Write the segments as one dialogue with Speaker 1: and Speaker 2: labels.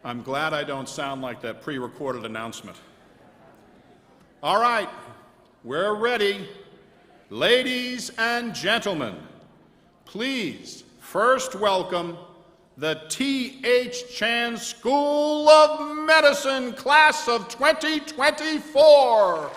Speaker 1: I'm glad I don't sound like that pre-recorded announcement. All right, we're ready. Ladies and gentlemen, please first welcome the T.H. Chan School of Medicine class of 2024.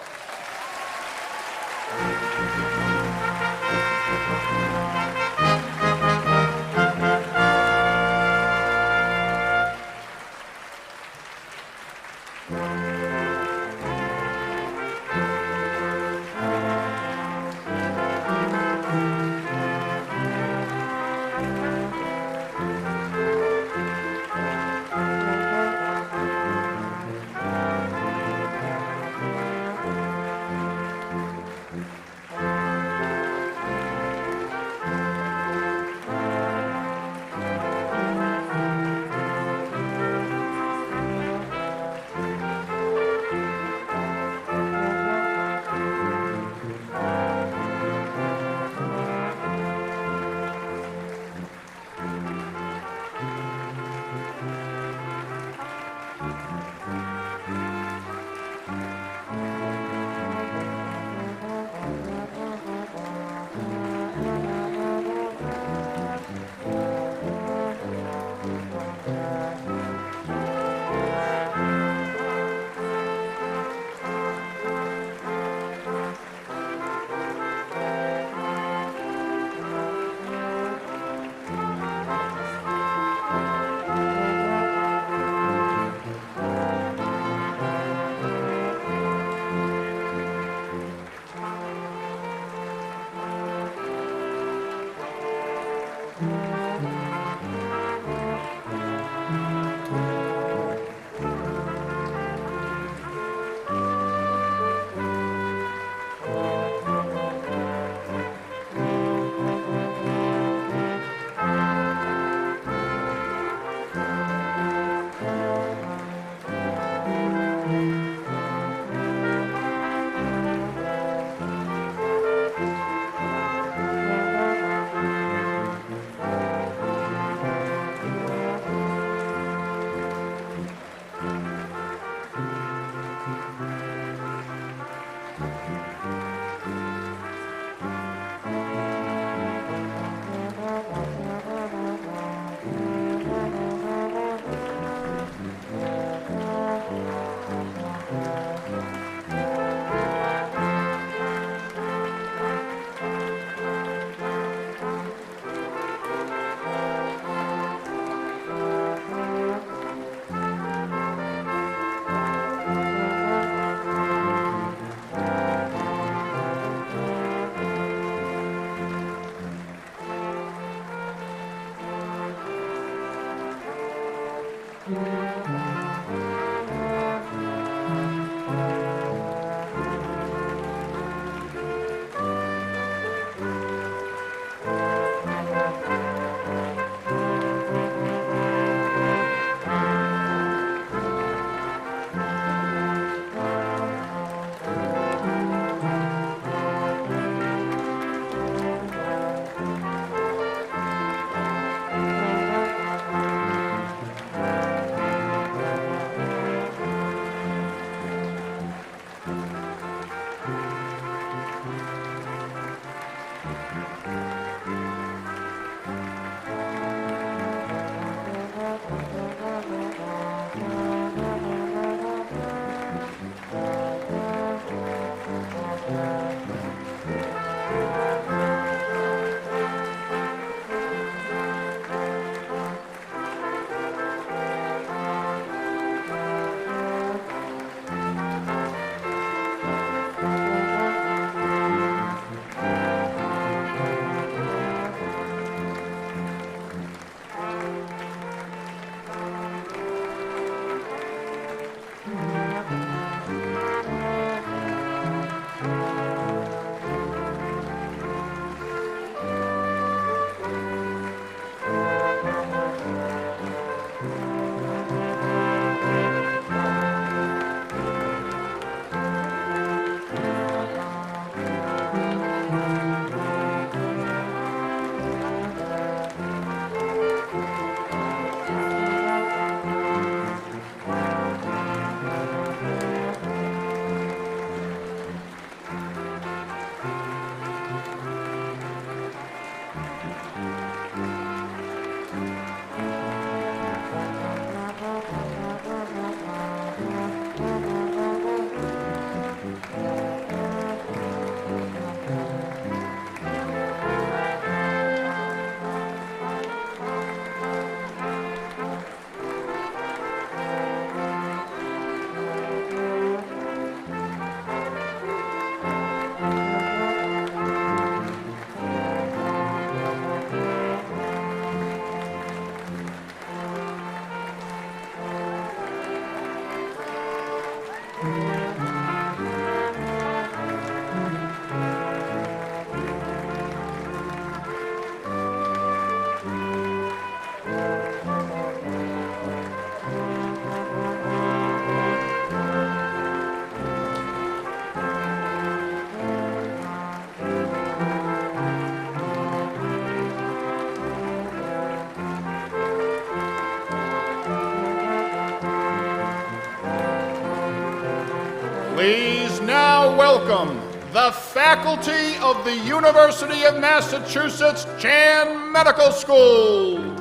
Speaker 1: Please now welcome the faculty of the University of Massachusetts Chan Medical School.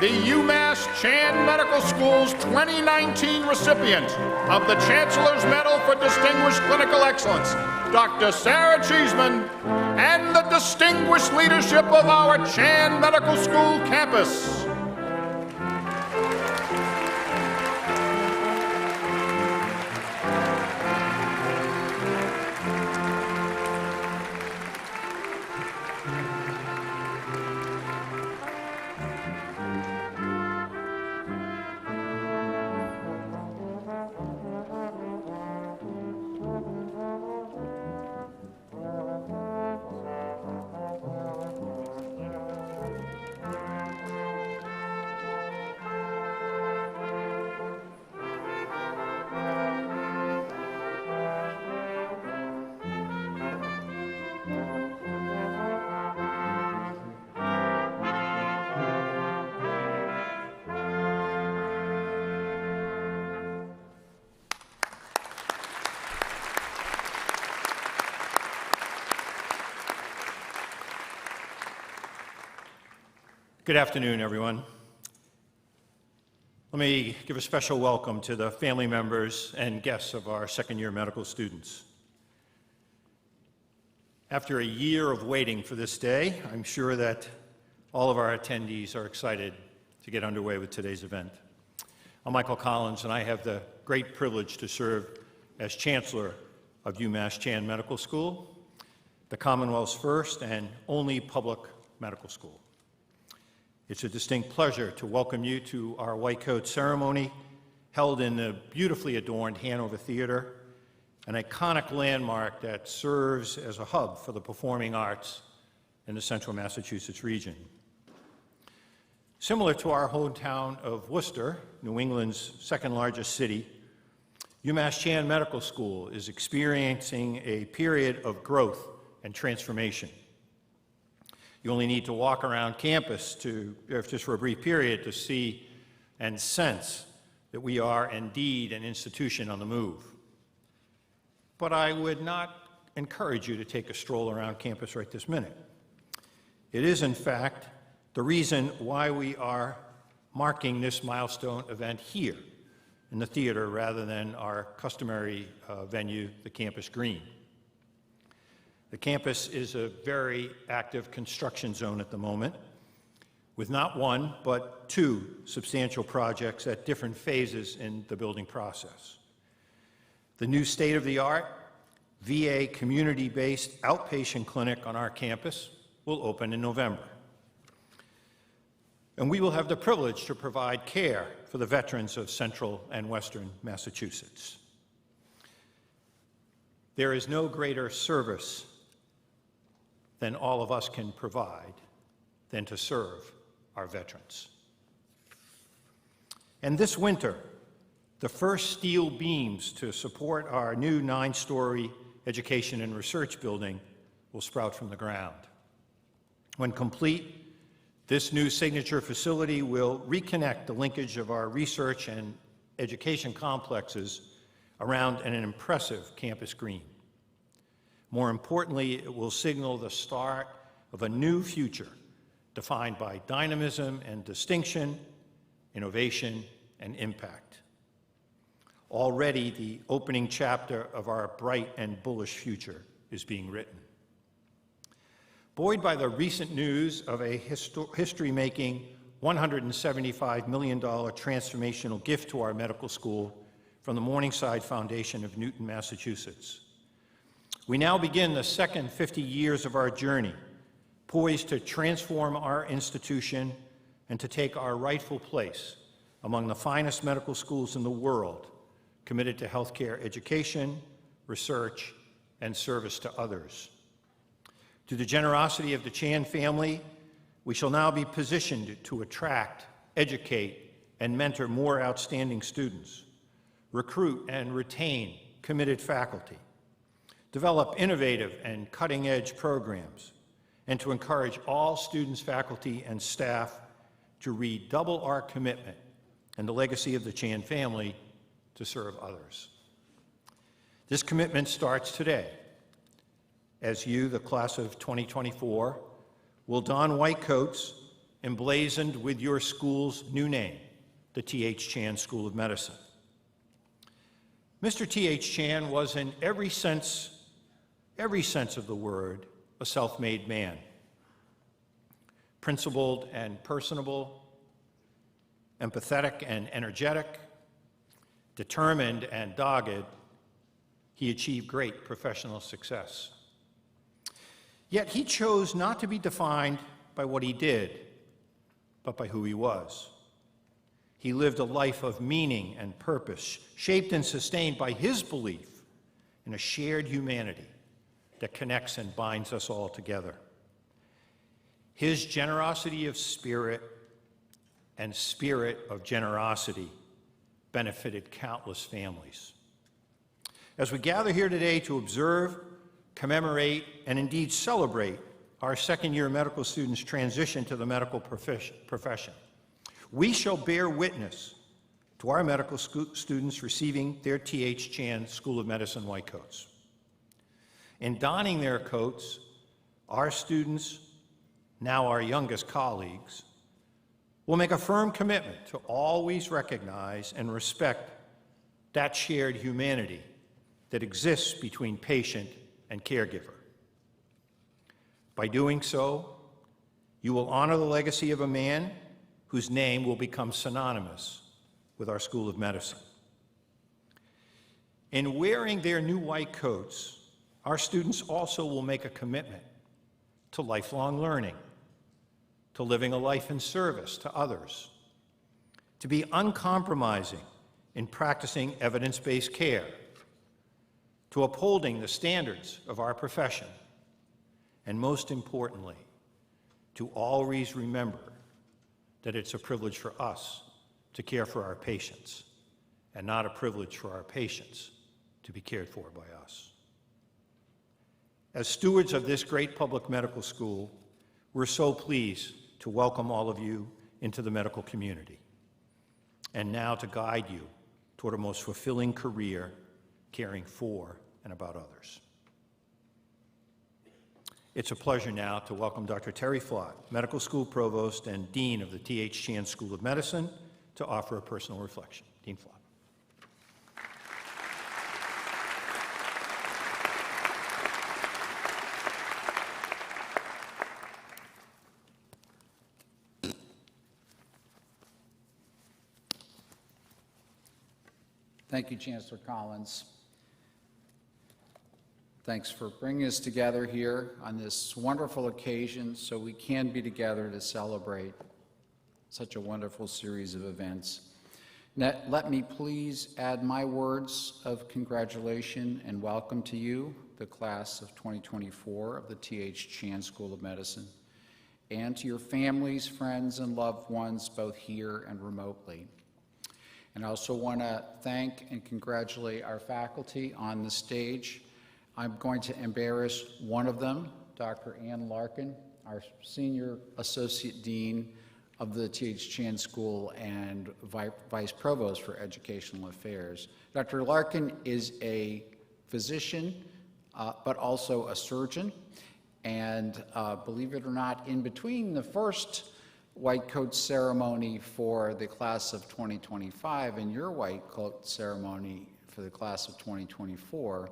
Speaker 1: The UMass Chan Medical School's 2019 recipient of the Chancellor's Medal for Distinguished Clinical Excellence, Dr. Sarah Cheeseman, and the distinguished leadership of our Chan Medical School campus.
Speaker 2: Good afternoon, everyone. Let me give a special welcome to the family members and guests of our second-year medical students. After a year of waiting for this day, I'm sure that all of our attendees are excited to get underway with today's event. I'm Michael Collins, and I have the great privilege to serve as Chancellor of UMass Chan Medical School, the Commonwealth's first and only public medical school. It's a distinct pleasure to welcome you to our white coat ceremony held in the beautifully adorned Hanover Theater, an iconic landmark that serves as a hub for the performing arts in the central Massachusetts region. Similar to our hometown of Worcester, New England's second largest city, UMass Chan Medical School is experiencing a period of growth and transformation. You only need to walk around campus just for a brief period to see and sense that we are indeed an institution on the move. But I would not encourage you to take a stroll around campus right this minute. It is, in fact, the reason why we are marking this milestone event here in the theater rather than our customary venue, the campus green. The campus is a very active construction zone at the moment, with not one, but two substantial projects at different phases in the building process. The new state-of-the-art VA community-based outpatient clinic on our campus will open in November. And we will have the privilege to provide care for the veterans of central and western Massachusetts. There is no greater service than all of us can provide than to serve our veterans. And this winter, the first steel beams to support our new 9-story education and research building will sprout from the ground. When complete, this new signature facility will reconnect the linkage of our research and education complexes around an impressive campus green. More importantly, it will signal the start of a new future defined by dynamism and distinction, innovation and impact. Already, the opening chapter of our bright and bullish future is being written. Buoyed by the recent news of a history-making $175 million transformational gift to our medical school from the Morningside Foundation of Newton, Massachusetts. We now begin the second 50 years of our journey, poised to transform our institution and to take our rightful place among the finest medical schools in the world, committed to healthcare education, research, and service to others. Through the generosity of the Chan family, we shall now be positioned to attract, educate, and mentor more outstanding students, recruit and retain committed faculty, develop innovative and cutting-edge programs, and to encourage all students, faculty, and staff to redouble our commitment and the legacy of the Chan family to serve others. This commitment starts today, as you, the class of 2024, will don white coats emblazoned with your school's new name, the T.H. Chan School of Medicine. Mr. T.H. Chan was in every sense of the word, a self-made man. Principled and personable, empathetic and energetic, determined and dogged, he achieved great professional success. Yet he chose not to be defined by what he did, but by who he was. He lived a life of meaning and purpose, shaped and sustained by his belief in a shared humanity that connects and binds us all together. His generosity of spirit and spirit of generosity benefited countless families. As we gather here today to observe, commemorate, and indeed celebrate our second-year medical students' transition to the medical profession, we shall bear witness to our medical students receiving their T.H. Chan School of Medicine white coats. In donning their coats, our students, now our youngest colleagues, will make a firm commitment to always recognize and respect that shared humanity that exists between patient and caregiver. By doing so, you will honor the legacy of a man whose name will become synonymous with our School of Medicine. In wearing their new white coats, our students also will make a commitment to lifelong learning, to living a life in service to others, to be uncompromising in practicing evidence-based care, to upholding the standards of our profession, and most importantly, to always remember that it's a privilege for us to care for our patients and not a privilege for our patients to be cared for by us. As stewards of this great public medical school, we're so pleased to welcome all of you into the medical community and now to guide you toward a most fulfilling career caring for and about others. It's a pleasure now to welcome Dr. Terry Flott, Medical School Provost and Dean of the T.H. Chan School of Medicine, to offer a personal reflection. Dean Flott.
Speaker 3: Thank you, Chancellor Collins. Thanks for bringing us together here on this wonderful occasion so we can be together to celebrate such a wonderful series of events. Let me please add my words of congratulation and welcome to you, the class of 2024 of the T.H. Chan School of Medicine, and to your families, friends, and loved ones, both here and remotely. And I also want to thank and congratulate our faculty on the stage. I'm going to embarrass one of them, Dr. Ann Larkin, our Senior Associate Dean of the T.H. Chan School and Vice Provost for Educational Affairs. Dr. Larkin is a physician, but also a surgeon. And believe it or not, in between the first white coat ceremony for the class of 2025 and your white coat ceremony for the class of 2024,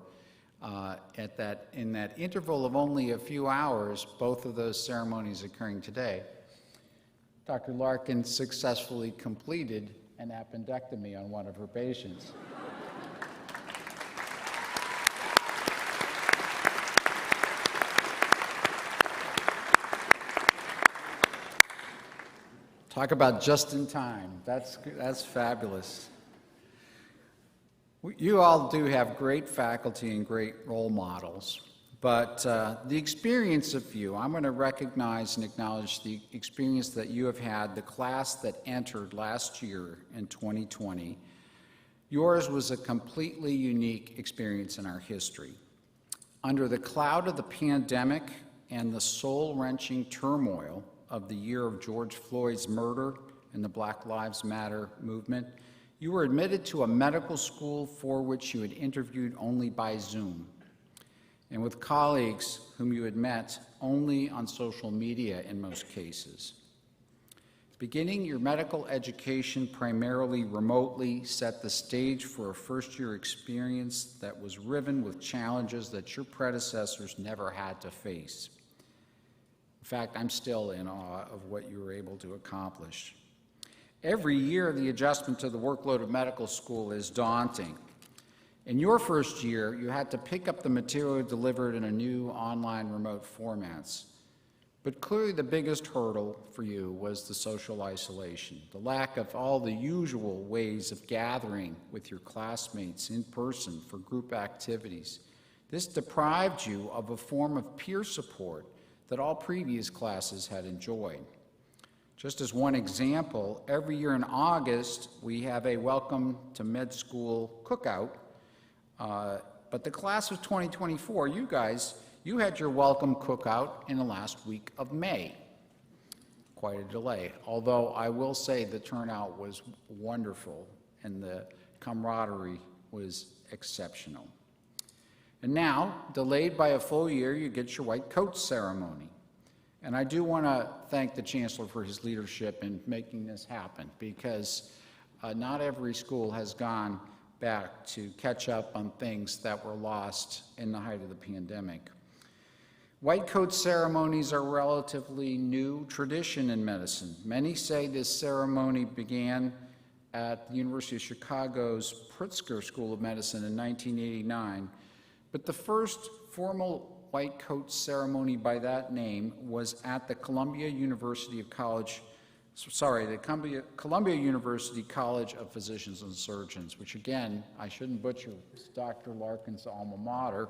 Speaker 3: in that interval of only a few hours, both of those ceremonies occurring today, Dr. Larkin successfully completed an appendectomy on one of her patients. Talk about just in time. That's fabulous. You all do have great faculty and great role models, but the experience of you, I'm going to recognize and acknowledge the experience that you have had, the class that entered last year in 2020. Yours was a completely unique experience in our history. Under the cloud of the pandemic and the soul-wrenching turmoil of the year of George Floyd's murder and the Black Lives Matter movement, you were admitted to a medical school for which you had interviewed only by Zoom, and with colleagues whom you had met only on social media in most cases. Beginning your medical education primarily remotely set the stage for a first-year experience that was riven with challenges that your predecessors never had to face. In fact, I'm still in awe of what you were able to accomplish. Every year, the adjustment to the workload of medical school is daunting. In your first year, you had to pick up the material delivered in a new online remote formats. But clearly the biggest hurdle for you was the social isolation, the lack of all the usual ways of gathering with your classmates in person for group activities. This deprived you of a form of peer support that all previous classes had enjoyed. Just as one example, every year in August, we have a Welcome to Med School cookout, but the class of 2024, you had your welcome cookout in the last week of May. Quite a delay, although I will say the turnout was wonderful and the camaraderie was exceptional. And now, delayed by a full year, you get your white coat ceremony. And I do want to thank the Chancellor for his leadership in making this happen, because not every school has gone back to catch up on things that were lost in the height of the pandemic. White coat ceremonies are a relatively new tradition in medicine. Many say this ceremony began at the University of Chicago's Pritzker School of Medicine in 1989, but the first formal white coat ceremony by that name was at the Columbia University College of Physicians and Surgeons, which again, I shouldn't butcher, it's Dr. Larkin's alma mater.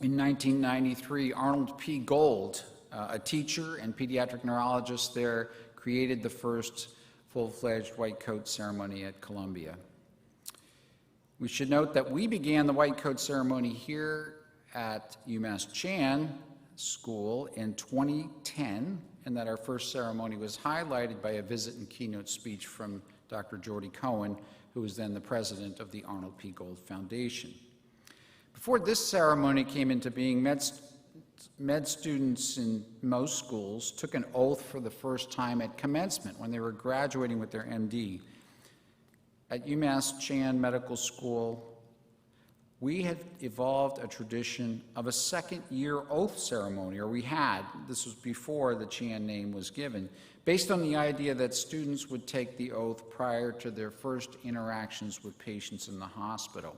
Speaker 3: In 1993, Arnold P. Gold, a teacher and pediatric neurologist there, created the first full-fledged white coat ceremony at Columbia. We should note that we began the white coat ceremony here at UMass Chan School in 2010, and that our first ceremony was highlighted by a visit and keynote speech from Dr. Jordy Cohen, who was then the president of the Arnold P. Gold Foundation. Before this ceremony came into being, med students in most schools took an oath for the first time at commencement when they were graduating with their MD. At UMass Chan Medical School, we had evolved a tradition of a second-year oath ceremony, or we had, this was before the Chan name was given, based on the idea that students would take the oath prior to their first interactions with patients in the hospital.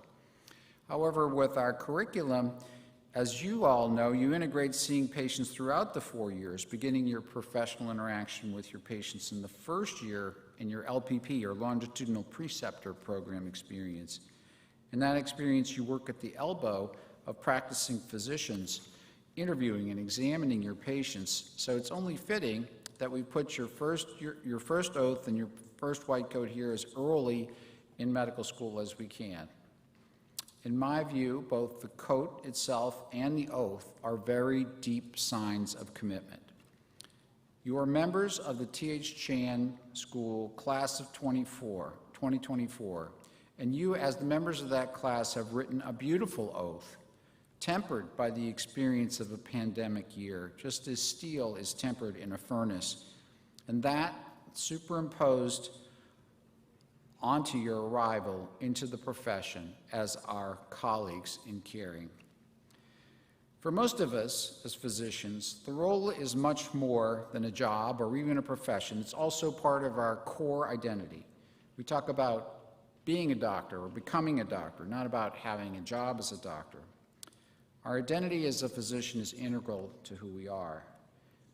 Speaker 3: However, with our curriculum, as you all know, you integrate seeing patients throughout the 4 years, beginning your professional interaction with your patients in the first year in your LPP, or Longitudinal Preceptor Program experience. In that experience, you work at the elbow of practicing physicians, interviewing and examining your patients, so it's only fitting that we put your first oath and your first white coat here as early in medical school as we can. In my view, both the coat itself and the oath are very deep signs of commitment. You are members of the T.H. Chan School Class of 2024, and you, as the members of that class, have written a beautiful oath, tempered by the experience of a pandemic year, just as steel is tempered in a furnace, and that superimposed onto your arrival into the profession as our colleagues in caring. For most of us as physicians, the role is much more than a job or even a profession. It's also part of our core identity. We talk about being a doctor or becoming a doctor, not about having a job as a doctor. Our identity as a physician is integral to who we are.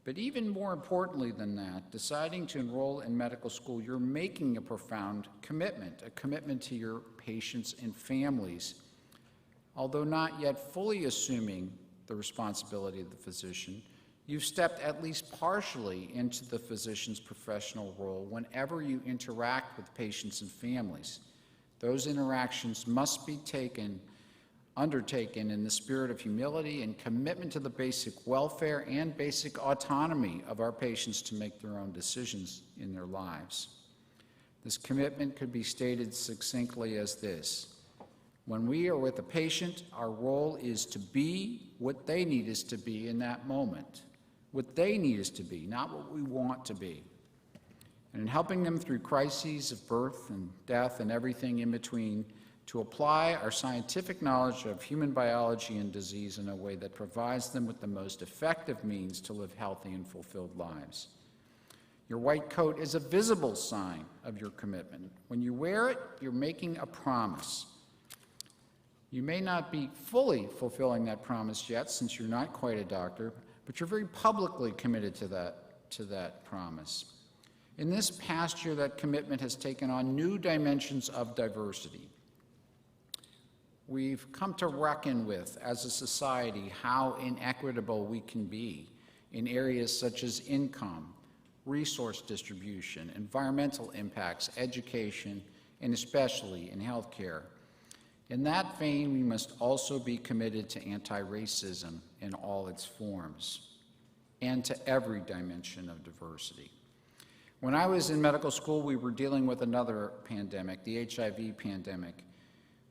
Speaker 3: But even more importantly than that, deciding to enroll in medical school, you're making a profound commitment, a commitment to your patients and families. Although not yet fully assuming the responsibility of the physician, you've stepped at least partially into the physician's professional role whenever you interact with patients and families. Those interactions must be undertaken in the spirit of humility and commitment to the basic welfare and basic autonomy of our patients to make their own decisions in their lives. This commitment could be stated succinctly as this: when we are with a patient, our role is to be what they need us to be in that moment. What they need us to be, not what we want to be. And in helping them through crises of birth and death and everything in between, to apply our scientific knowledge of human biology and disease in a way that provides them with the most effective means to live healthy and fulfilled lives. Your white coat is a visible sign of your commitment. When you wear it, you're making a promise. You may not be fully fulfilling that promise yet, since you're not quite a doctor, but you're very publicly committed to that promise. In this past year, that commitment has taken on new dimensions of diversity. We've come to reckon with, as a society, how inequitable we can be in areas such as income, resource distribution, environmental impacts, education, and especially in healthcare. In that vein, we must also be committed to anti-racism in all its forms and to every dimension of diversity. When I was in medical school, we were dealing with another pandemic, the HIV pandemic.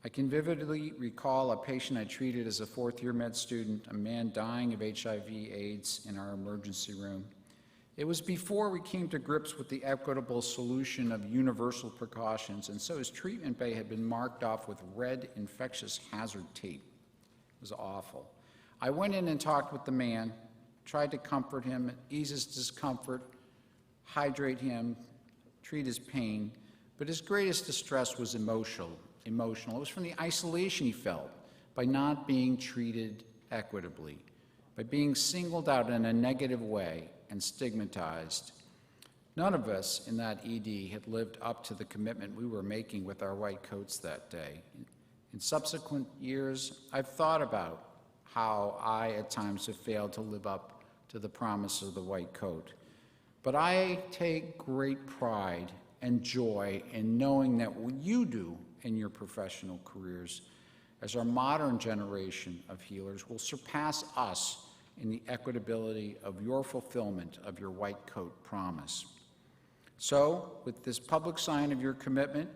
Speaker 3: I can vividly recall a patient I treated as a fourth-year med student, a man dying of HIV/AIDS in our emergency room. It was before we came to grips with the equitable solution of universal precautions, and so his treatment bay had been marked off with red infectious hazard tape. It was awful. I went in and talked with the man, tried to comfort him, ease his discomfort, hydrate him, treat his pain, but his greatest distress was emotional. It was from the isolation he felt by not being treated equitably, by being singled out in a negative way and stigmatized. None of us in that ED had lived up to the commitment we were making with our white coats that day. In subsequent years, I've thought about how I at times have failed to live up to the promise of the white coat. But I take great pride and joy in knowing that what you do in your professional careers as our modern generation of healers will surpass us in the equitability of your fulfillment of your white coat promise. So, with this public sign of your commitment,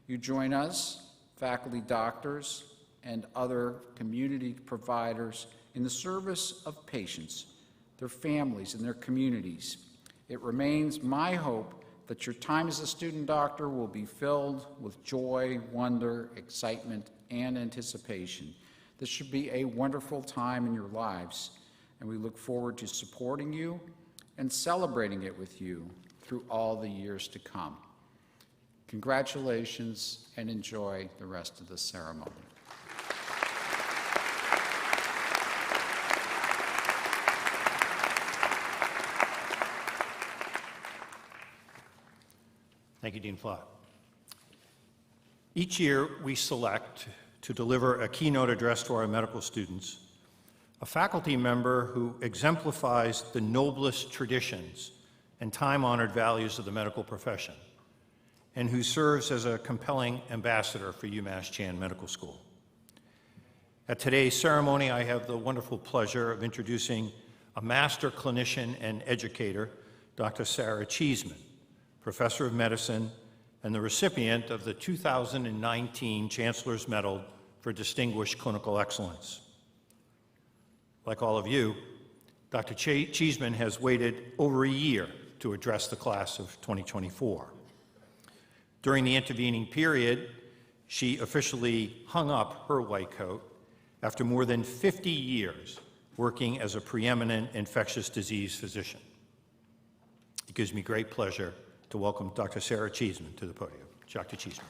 Speaker 3: you join us, faculty doctors, and other community providers in the service of patients, their families, and their communities. It remains my hope that your time as a student doctor will be filled with joy, wonder, excitement, and anticipation. This should be a wonderful time in your lives, and we look forward to supporting you and celebrating it with you through all the years to come. Congratulations, and enjoy the rest of the ceremony.
Speaker 2: Thank you, Dean Flott. Each year, we select to deliver a keynote address to our medical students a faculty member who exemplifies the noblest traditions and time-honored values of the medical profession, and who serves as a compelling ambassador for UMass Chan Medical School. At today's ceremony, I have the wonderful pleasure of introducing a master clinician and educator, Dr. Sarah Cheeseman, Professor of Medicine and the recipient of the 2019 Chancellor's Medal for Distinguished Clinical Excellence. Like all of you, Dr. Cheeseman has waited over a year to address the class of 2024. During the intervening period, she officially hung up her white coat after more than 50 years working as a preeminent infectious disease physician. It gives me great pleasure to welcome Dr. Sarah Cheeseman to the podium. Dr. Cheeseman.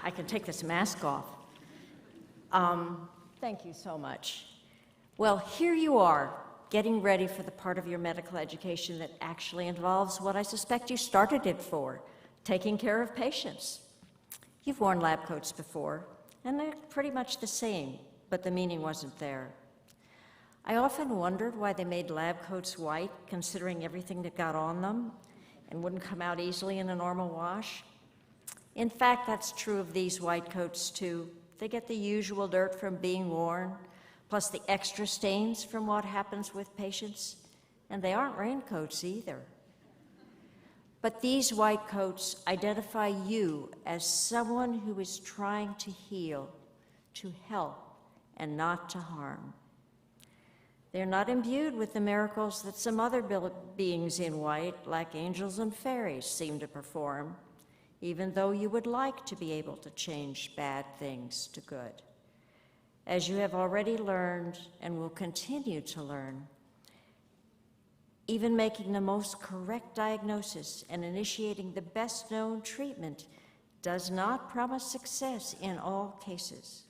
Speaker 4: I can take this mask off. Thank you so much. Well, here you are, getting ready for the part of your medical education that actually involves what I suspect you started it for, taking care of patients. You've worn lab coats before, and they're pretty much the same, but the meaning wasn't there. I often wondered why they made lab coats white, considering everything that got on them and wouldn't come out easily in a normal wash. In fact, that's true of these white coats too. They get the usual dirt from being worn, plus the extra stains from what happens with patients, and they aren't raincoats either. But these white coats identify you as someone who is trying to heal, to help, and not to harm. They're not imbued with the miracles that some other beings in white, like angels and fairies, seem to perform, even though you would like to be able to change bad things to good. As you have already learned and will continue to learn, even making the most correct diagnosis and initiating the best known treatment does not promise success in all cases.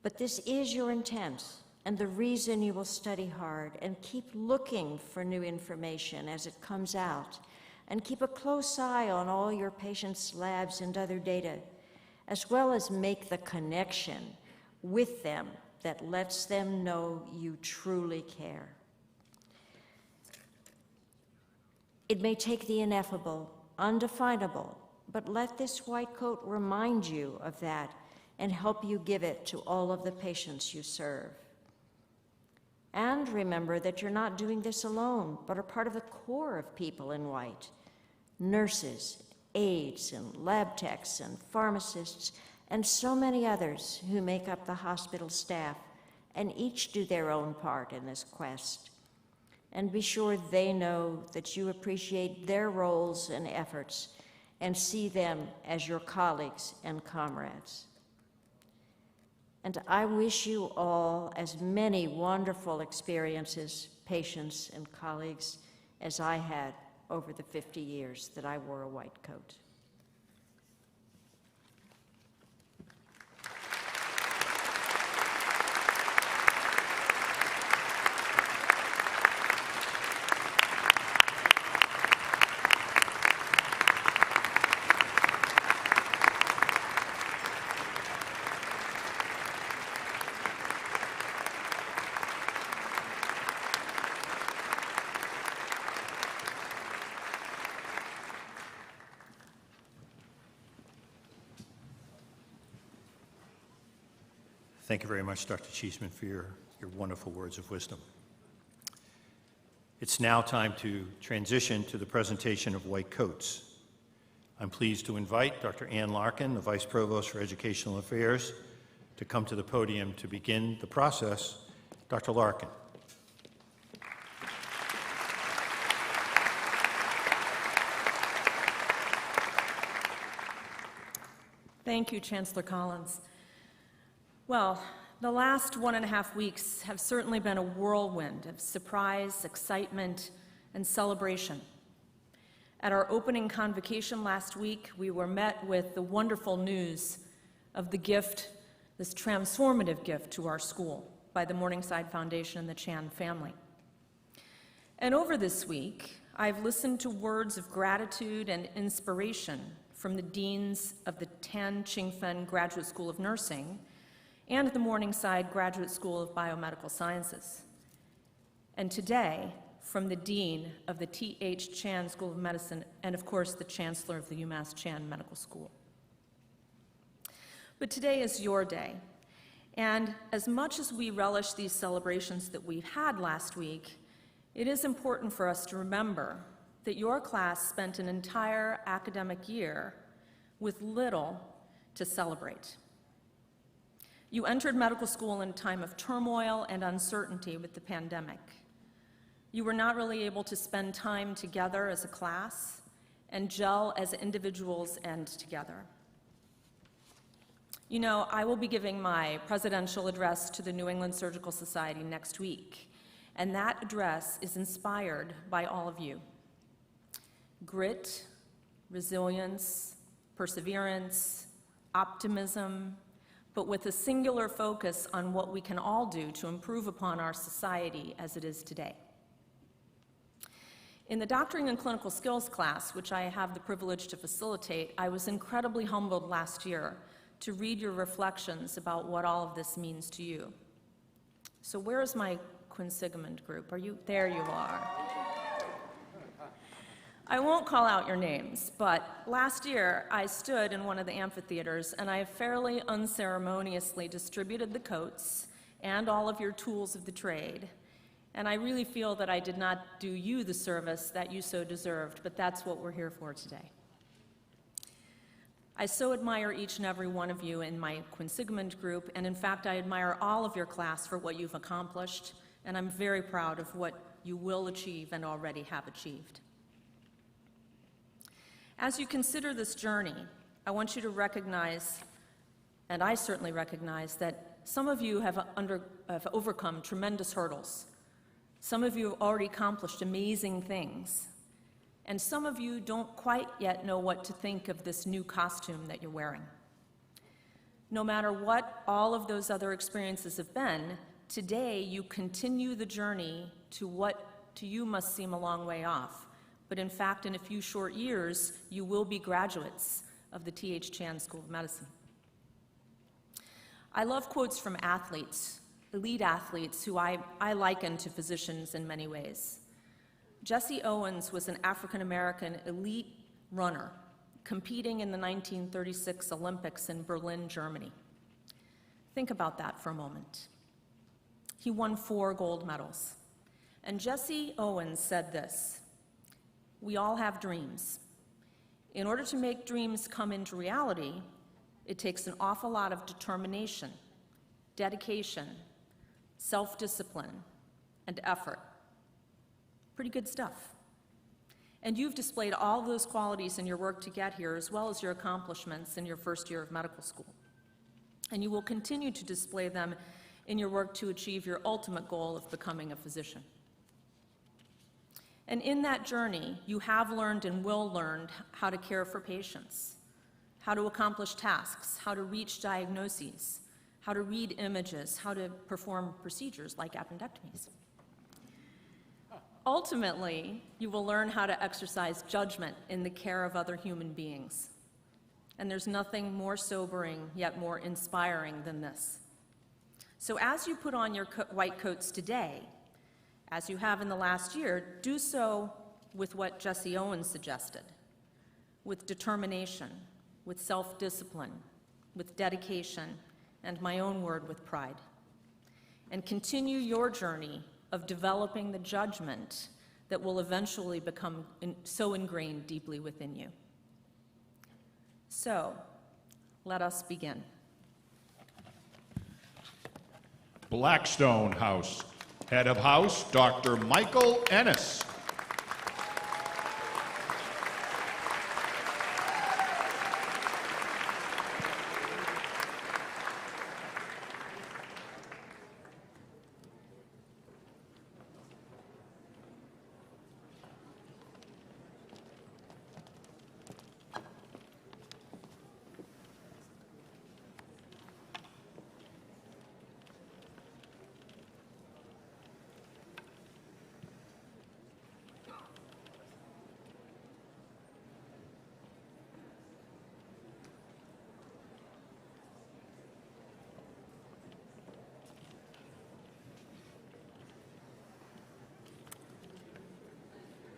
Speaker 4: But this is your intent and the reason you will study hard and keep looking for new information as it comes out, and keep a close eye on all your patients' labs and other data, as well as make the connection with them that lets them know you truly care. It may take the ineffable, undefinable, but let this white coat remind you of that and help you give it to all of the patients you serve. And remember that you're not doing this alone, but are part of the core of people in white: nurses, aides, and lab techs, and pharmacists, and so many others who make up the hospital staff, and each do their own part in this quest. And be sure they know that you appreciate their roles and efforts and see them as your colleagues and comrades. And I wish you all as many wonderful experiences, patients, and colleagues as I had over the 50 years that I wore a white coat.
Speaker 2: Thank you very much, Dr. Cheeseman, for your wonderful words of wisdom. It's now time to transition to the presentation of white coats. I'm pleased to invite Dr. Ann Larkin, the Vice Provost for Educational Affairs, to come to the podium to begin the process. Dr. Larkin.
Speaker 5: Thank you, Chancellor Collins. Well, the last 1.5 weeks have certainly been a whirlwind of surprise, excitement, and celebration. At our opening convocation last week, we were met with the wonderful news of the gift, this transformative gift to our school by the Morningside Foundation and the Chan family. And over this week, I've listened to words of gratitude and inspiration from the deans of the Tan Ching Fen Graduate School of Nursing and the Morningside Graduate School of Biomedical Sciences. And today, from the Dean of the T.H. Chan School of Medicine, and of course, the Chancellor of the UMass Chan Medical School. But today is your day. And as much as we relish these celebrations that we had last week, it is important for us to remember that your class spent an entire academic year with little to celebrate. You entered medical school in a time of turmoil and uncertainty with the pandemic. You were not really able to spend time together as a class and gel as individuals and together. You know, I will be giving my presidential address to the New England Surgical Society next week, and that address is inspired by all of you. Grit, resilience, perseverance, optimism, but with a singular focus on what we can all do to improve upon our society as it is today. In the Doctoring and Clinical Skills class, which I have the privilege to facilitate, I was incredibly humbled last year to read your reflections about what all of this means to you. So where is my quinsigamond group? Are you? There you are. I won't call out your names, but last year I stood in one of the amphitheaters and I fairly unceremoniously distributed the coats and all of your tools of the trade. And I really feel that I did not do you the service that you so deserved, but that's what we're here for today. I so admire each and every one of you in my quinsigamond group, and in fact I admire all of your class for what you've accomplished, and I'm very proud of what you will achieve and already have achieved. As you consider this journey, I want you to recognize, and I certainly recognize, that some of you have overcome tremendous hurdles. Some of you have already accomplished amazing things. And some of you don't quite yet know what to think of this new costume that you're wearing. No matter what all of those other experiences have been, today you continue the journey to what to you must seem a long way off. But in fact, in a few short years, you will be graduates of the T.H. Chan School of Medicine. I love quotes from athletes, elite athletes who I liken to physicians in many ways. Jesse Owens was an African-American elite runner competing in the 1936 Olympics in Berlin, Germany. Think about that for a moment. He won 4 gold medals. And Jesse Owens said this: "We all have dreams. In order to make dreams come into reality, it takes an awful lot of determination, dedication, self-discipline, and effort." Pretty good stuff. And you've displayed all those qualities in your work to get here, as well as your accomplishments in your first year of medical school. And you will continue to display them in your work to achieve your ultimate goal of becoming a physician. And in that journey, you have learned and will learn how to care for patients, how to accomplish tasks, how to reach diagnoses, how to read images, how to perform procedures like appendectomies. Ultimately, you will learn how to exercise judgment in the care of other human beings. And there's nothing more sobering yet more inspiring than this. So as you put on your white coats today, as you have in the last year, do so with what Jesse Owens suggested, with determination, with self-discipline, with dedication, and my own word, with pride. And continue your journey of developing the judgment that will eventually become so ingrained deeply within you. So, let us begin.
Speaker 1: Blackstone House. Head of House, Dr. Michael Ennis.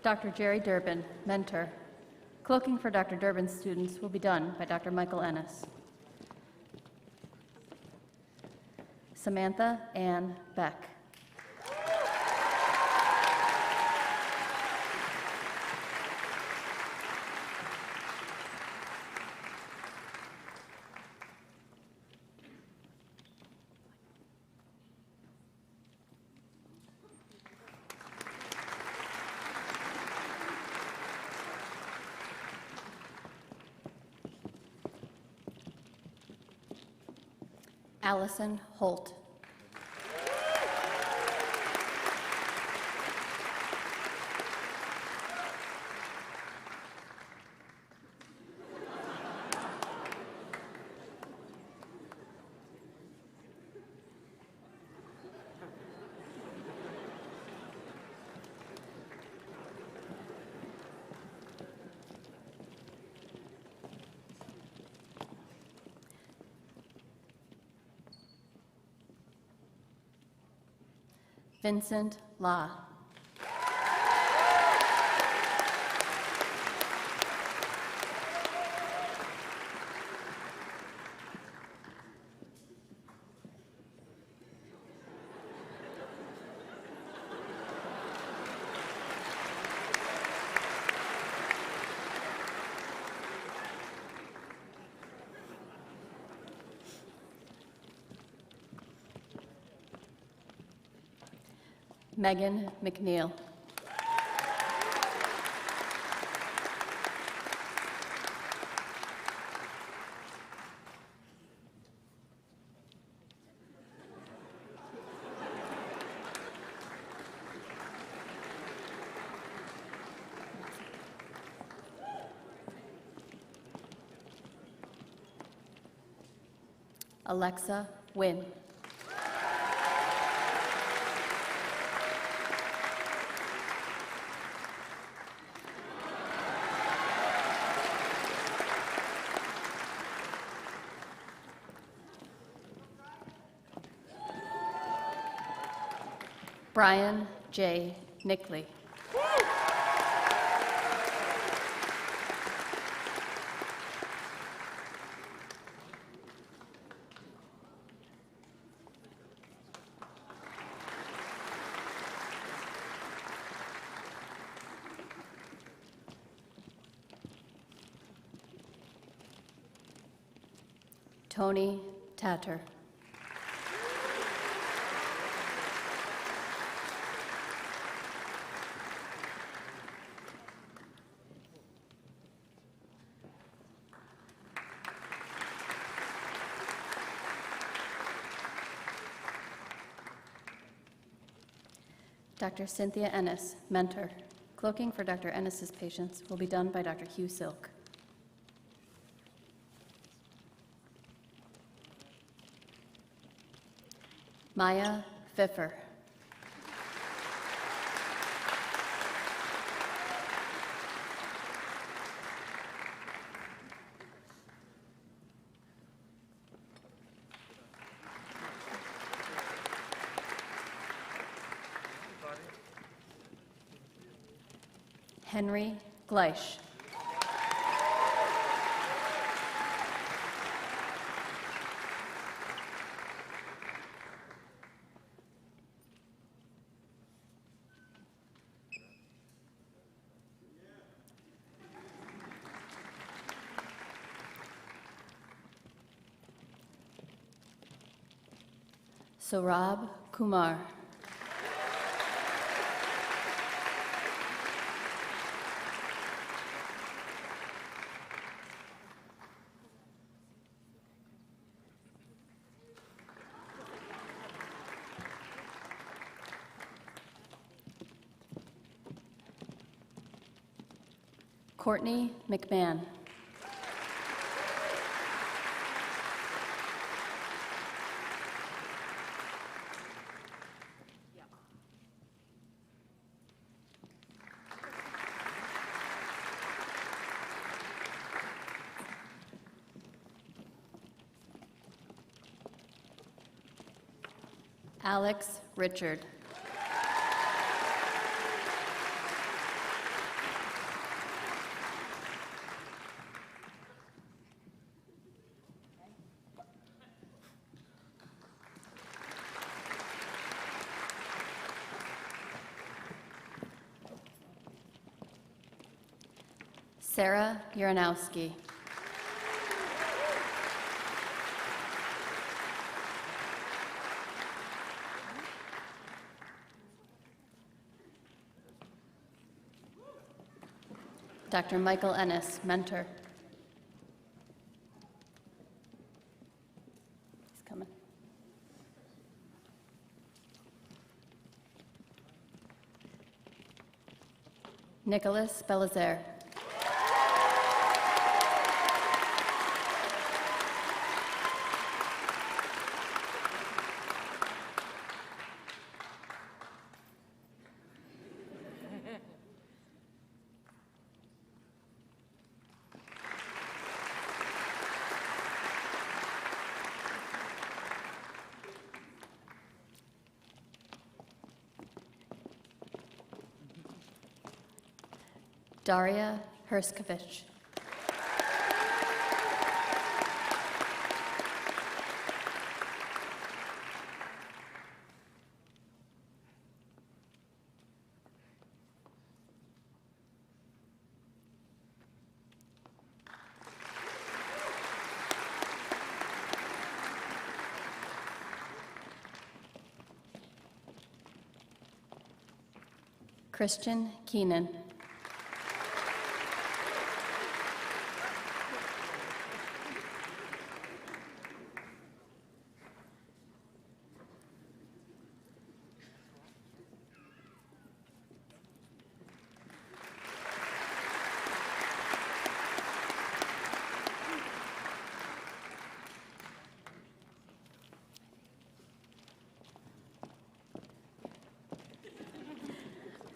Speaker 6: Dr. Jerry Durbin, mentor. Cloaking for Dr. Durbin's students will be done by Dr. Michael Ennis. Samantha Ann Beck. Allison Holt. Vincent La. Megan McNeil. Alexa Wynn. Brian J. Nickley. Tony Tatter. Dr. Cynthia Ennis, mentor. Cloaking for Dr. Ennis's patients will be done by Dr. Hugh Silk. Maya Pfiffer. Henry Gleisch. Saurabh Kumar. Courtney McMahon. Alex Richard. Sarah Uranowski. Dr. Michael Ennis, mentor. He's coming. Nicholas Belizaire. Daria Herskovich. Christian Keenan.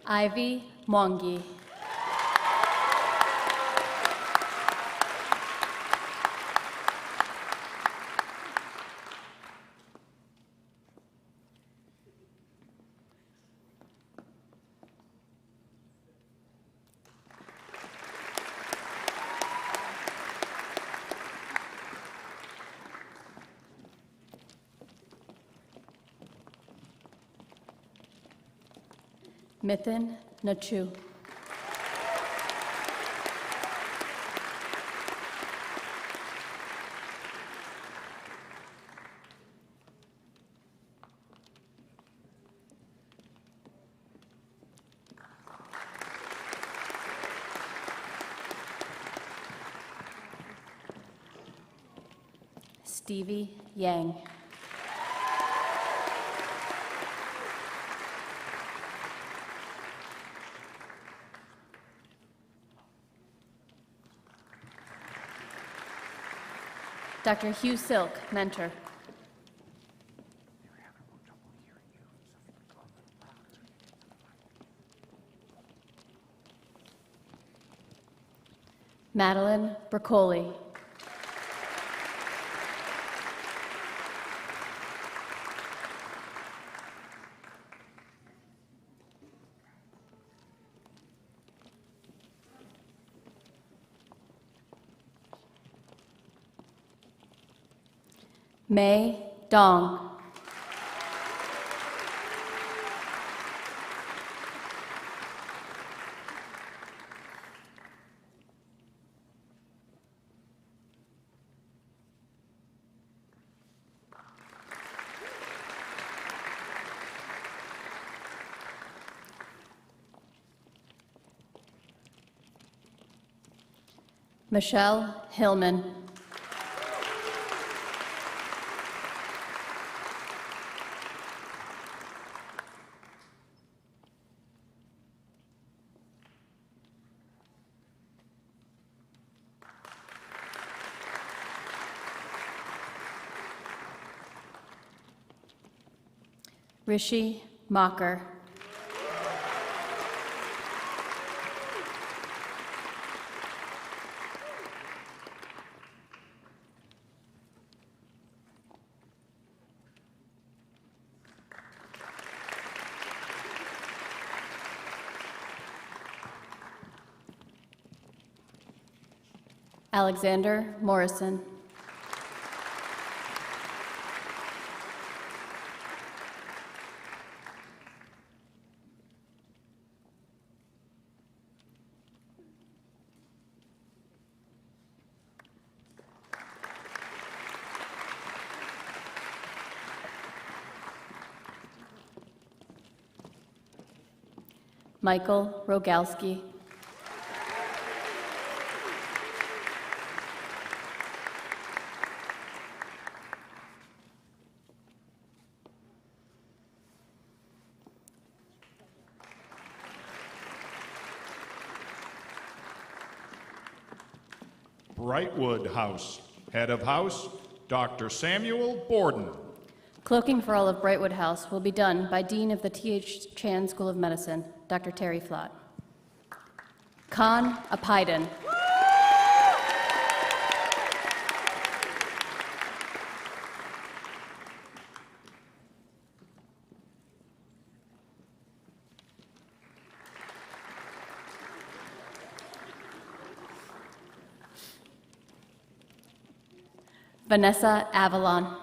Speaker 6: Ivy Mwangi. Mithin Nachu. Stevie Yang. Dr. Hugh Silk, mentor. Madeline Broccoli. Mei Dong. Michelle Hillman. Rishi Mocker. Alexander Morrison. Michael Rogalski.
Speaker 1: Brightwood House. Head of House, Dr. Samuel Borden.
Speaker 6: Cloaking for all of Brightwood House will be done by Dean of the T.H. Chan School of Medicine, Dr. Terry Flott. Khan Apaidan. Vanessa Avalon.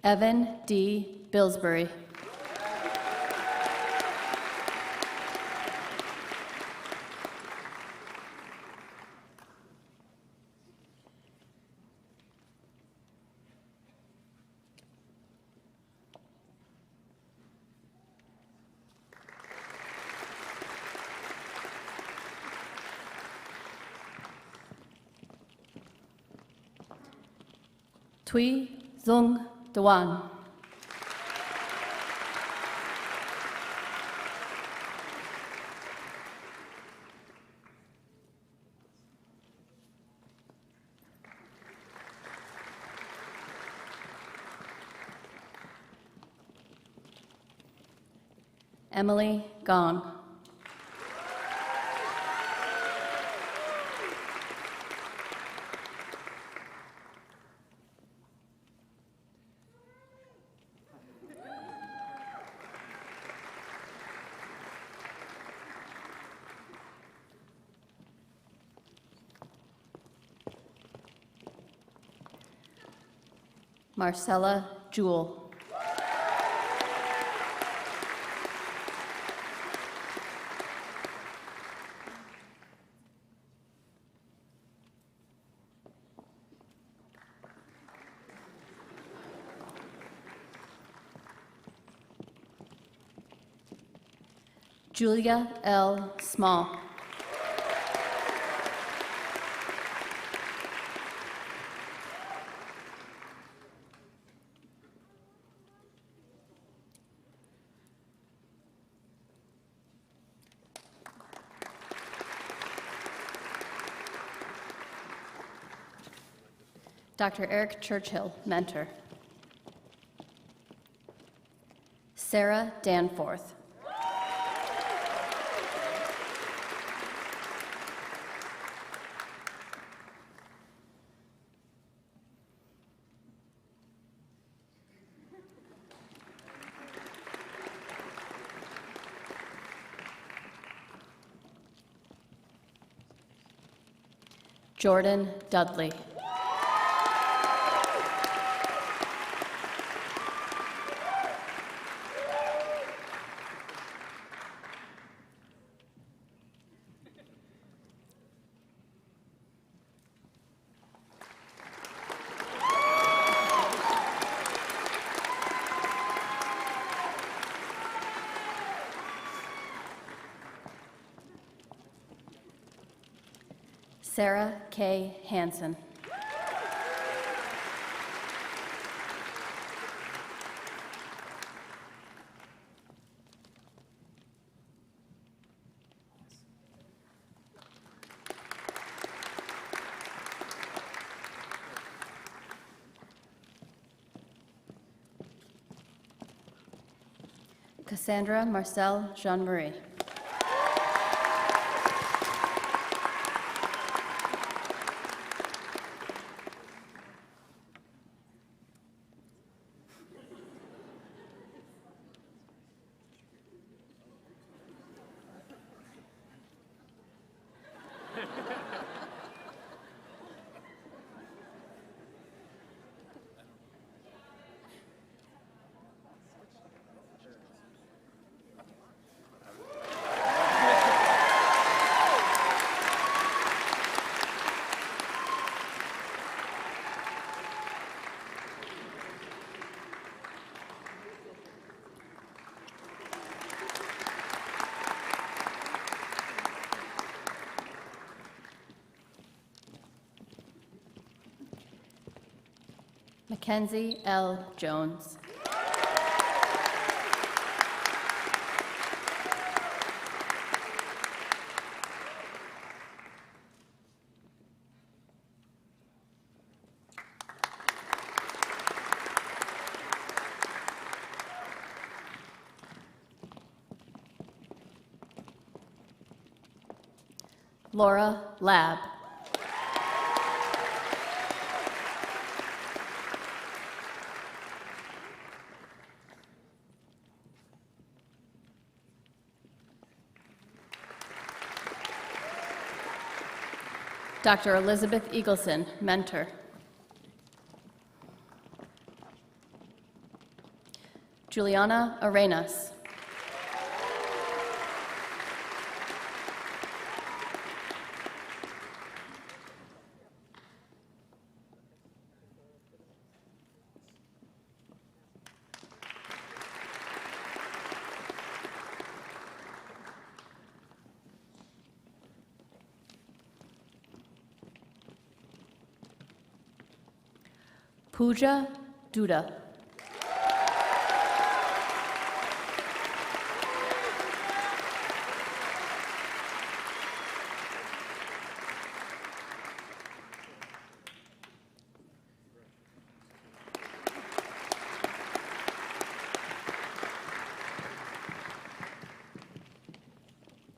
Speaker 6: Evan D. Billsbury. Thuy Dung Dewan. Emily Gong. Marcella Jewell. Julia L. Small. Dr. Eric Churchill, mentor. Sarah Danforth. Jordan Dudley. Sarah K. Hansen. Cassandra Marcel Jean-Marie. Mackenzie L. Jones. Laura Lab. Dr. Elizabeth Eagleson, mentor. Juliana Arenas. Pooja Duda.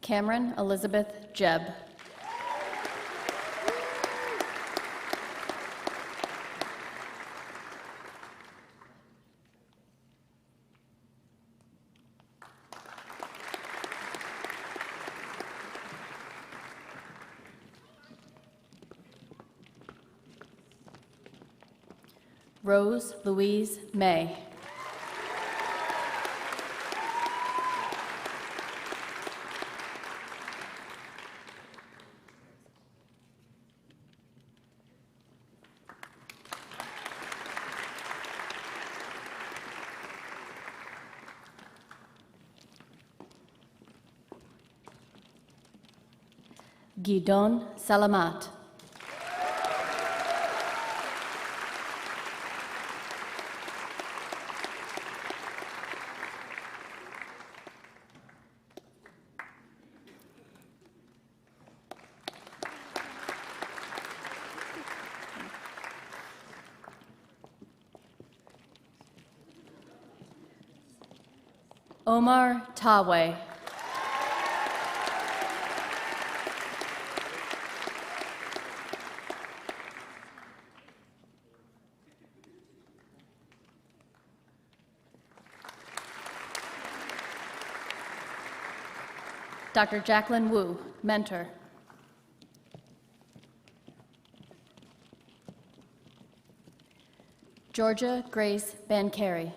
Speaker 6: Cameron Elizabeth Jebb. Rose Louise May. Guidon Salamat. Omar Tawe. Dr. Jacqueline Wu, mentor. Georgia Grace Bancari.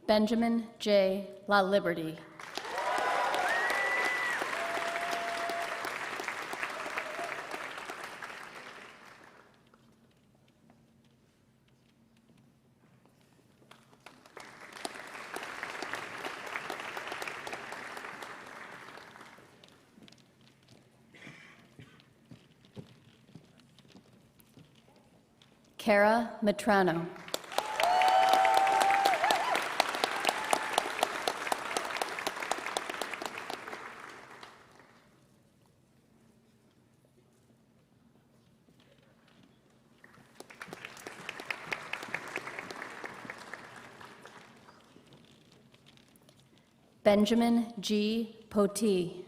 Speaker 6: Benjamin J. La Liberty. Cara Matrano. Benjamin G. Potee.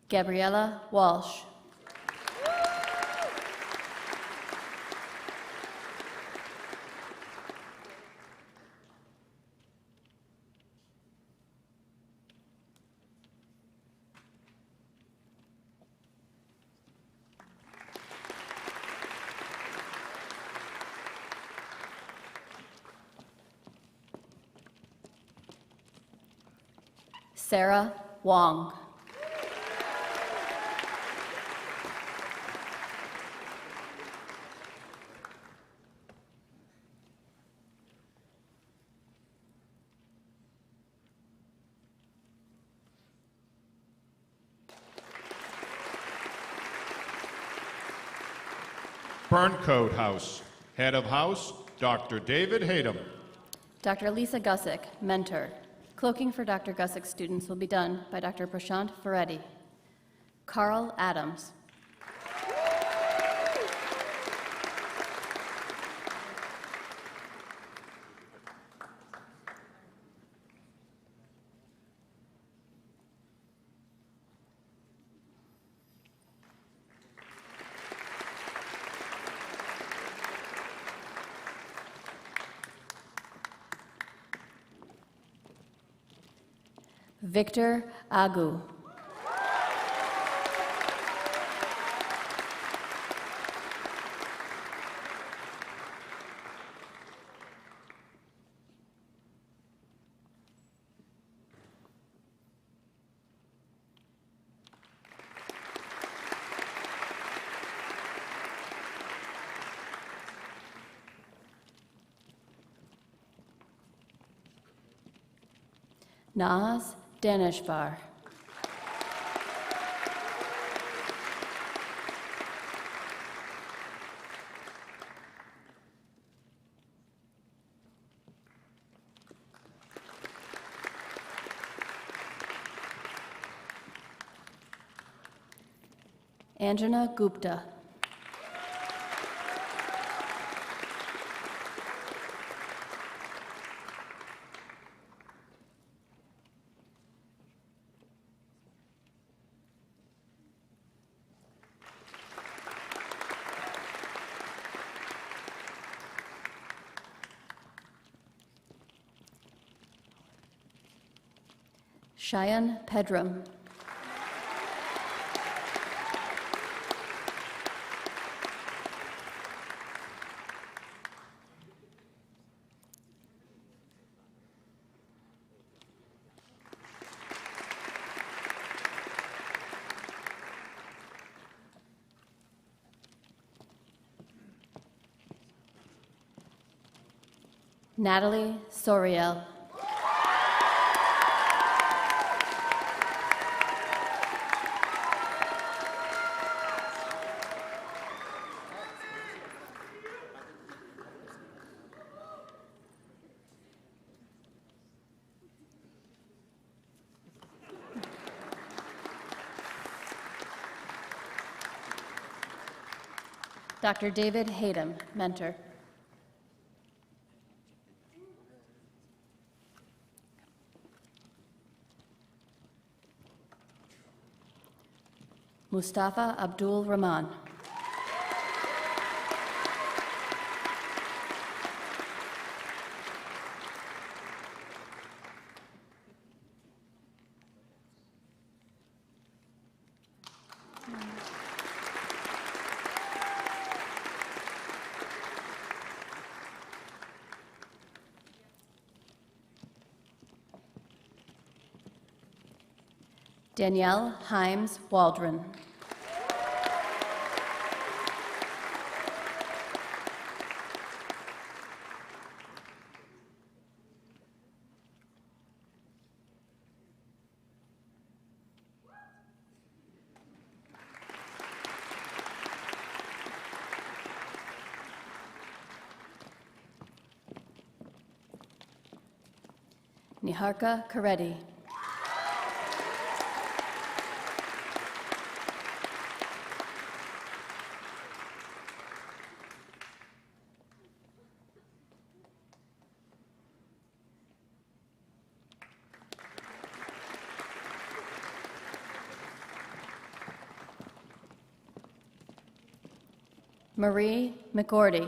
Speaker 6: Gabriella Walsh. Sarah Wong.
Speaker 1: Burncoat House. Head of House, Dr. David Hayden.
Speaker 6: Dr. Lisa Gussick, mentor. Cloaking for Dr. Gussick's students will be done by Dr. Prashant Ferretti. Carl Adams. Victor Agu. Naz Daneshvar. Anjana Gupta. Cheyenne Pedram. Natalie Soriel. Dr. David Hayden, mentor. Mustafa Abdul Rahman. Danielle Himes Waldron. Niharika Kareddy. Marie McGordy.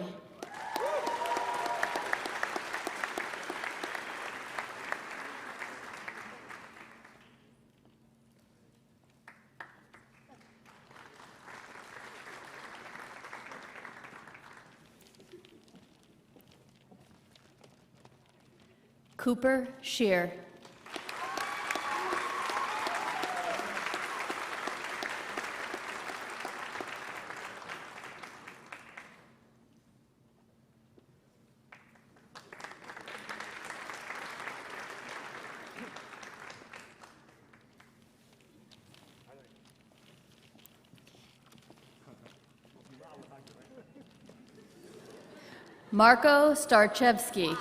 Speaker 6: Cooper Shear. Marko Starchevsky.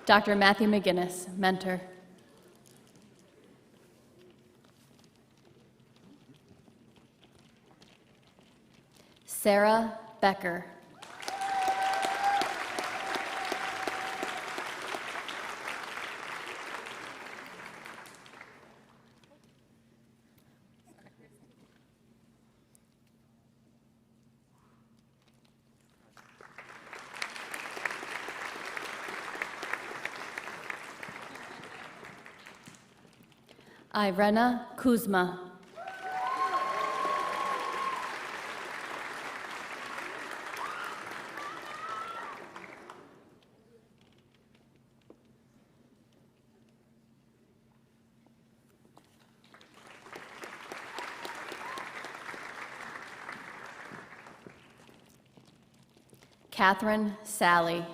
Speaker 6: Dr. Matthew McGinnis, mentor. Sarah Becker. Irena Kuzma. Catherine Sally.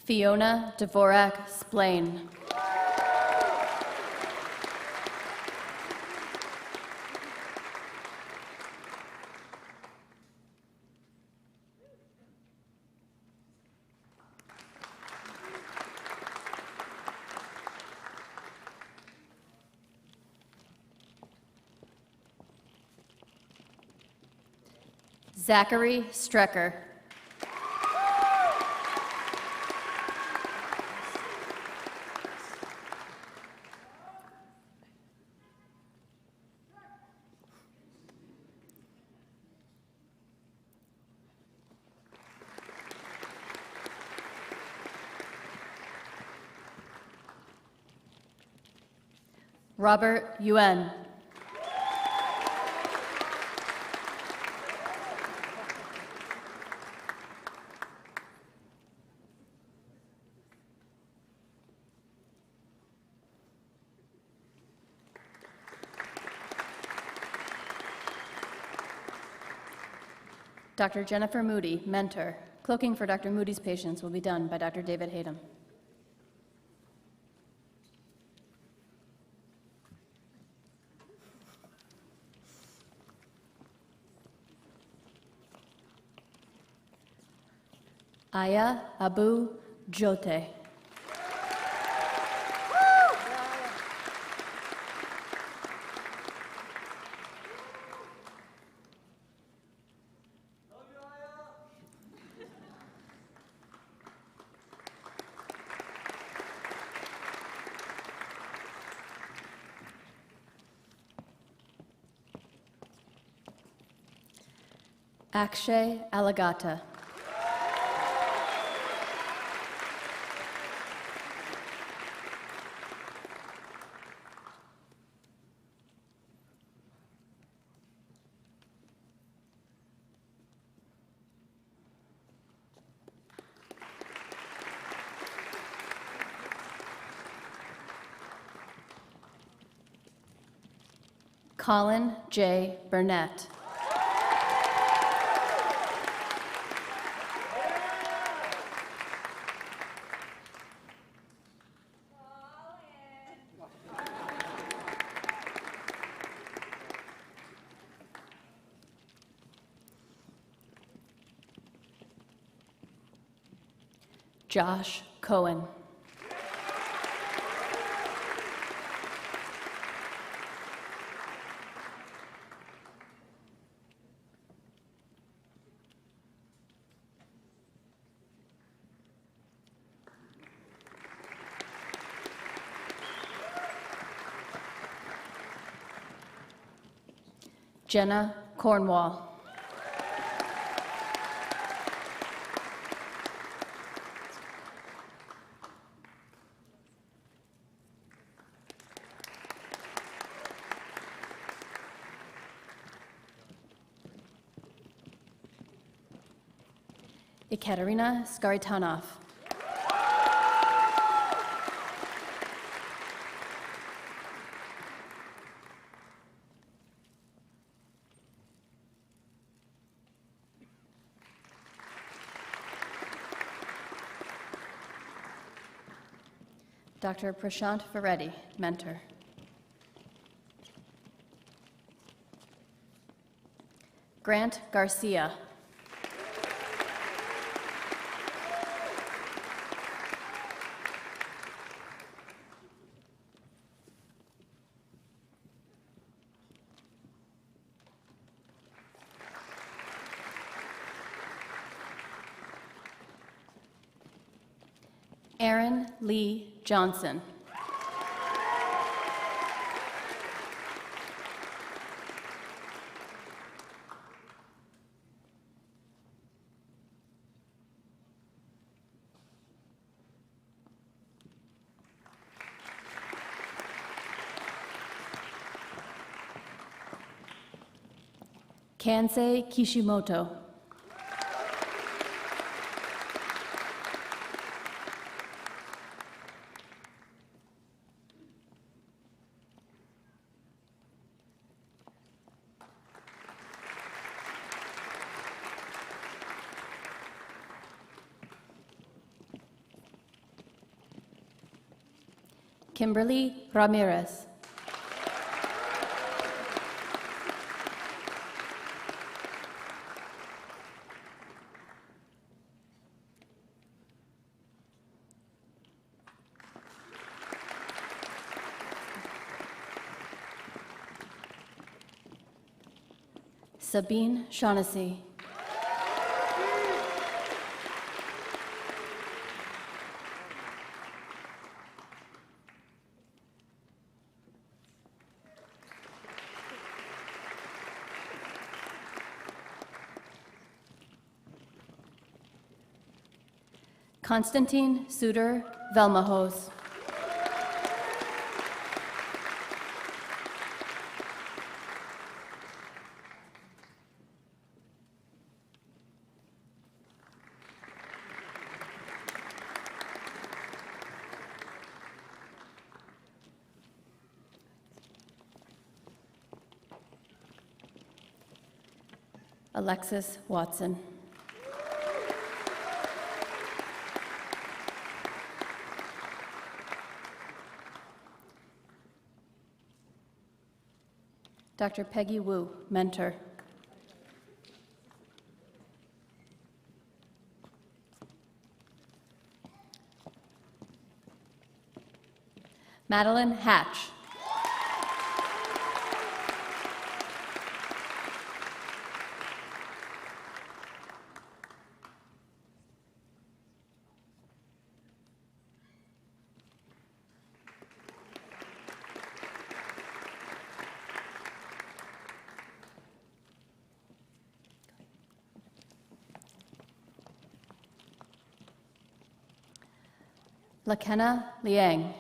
Speaker 6: Fiona Dvorak Splain. Zachary Strecker. Robert Yuen. Dr. Jennifer Moody, mentor. Cloaking for Dr. Moody's patients will be done by Dr. David Hayden. Aya Abu Jote. Akshay Alagata. Colin J. Burnett. Josh Cohen. Jenna Cornwall. Ekaterina Skaritanov. Dr. Prashant Vareddy, mentor. Grant Garcia. Aaron Lee Johnson. Kansei Kishimoto. Kimberly Ramirez. Sabine Shaughnessy. Konstantin Suter Velmahos. Alexis Watson. Dr. Peggy Wu, mentor. Madeline Hatch. Lakenna Liang.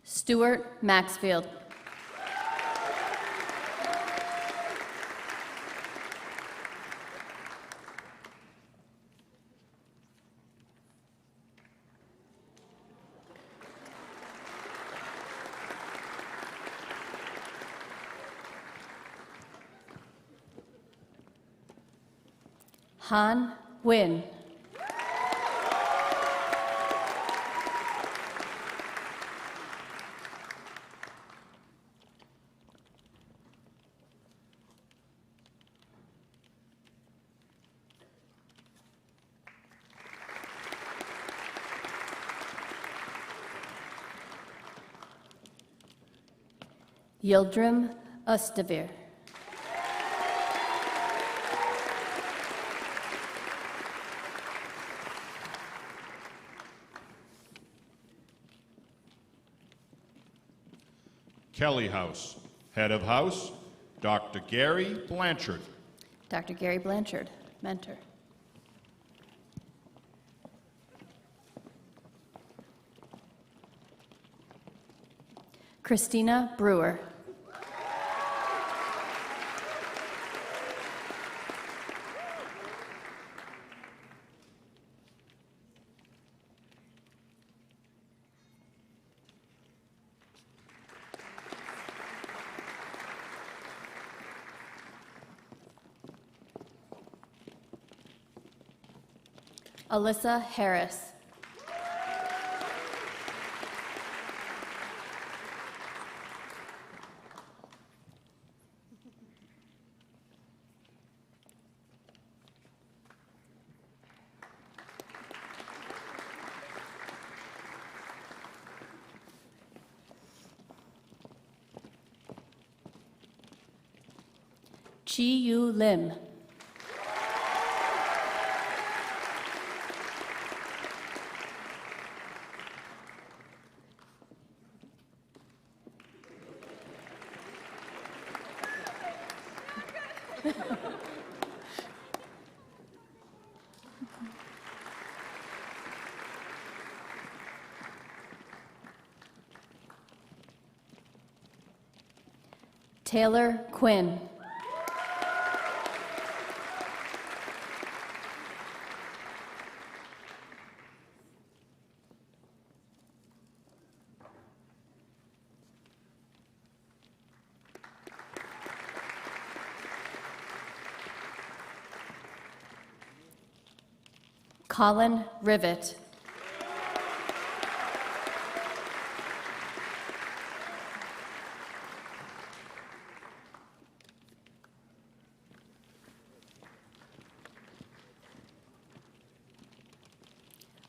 Speaker 6: Stuart Maxfield. Han Nguyen. Yildirim Özdemir.
Speaker 1: Kelly House. Head of House, Dr. Gary Blanchard.
Speaker 6: Dr. Gary Blanchard, mentor. Christina Brewer. Alyssa Harris. Chi Yu Lim. Taylor Quinn. Colin Rivet.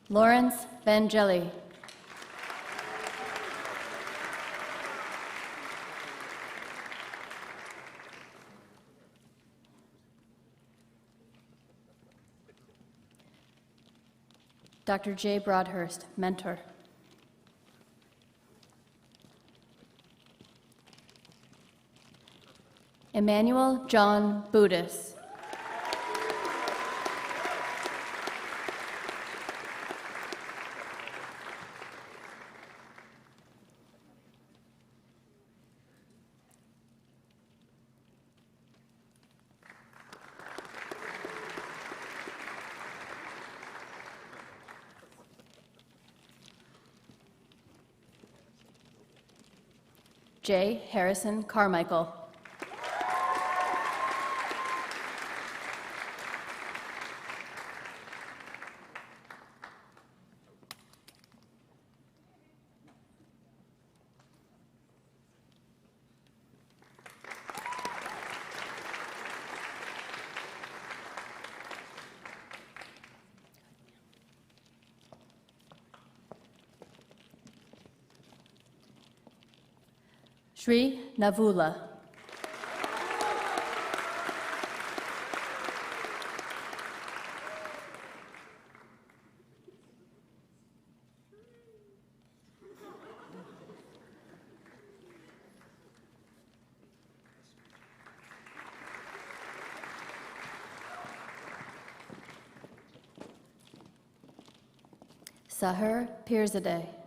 Speaker 6: Lawrence Vangeli. Dr. Jay Broadhurst, mentor. Emmanuel John Budis. J. Harrison Carmichael. Sri Navula. Sahar Pirzadeh.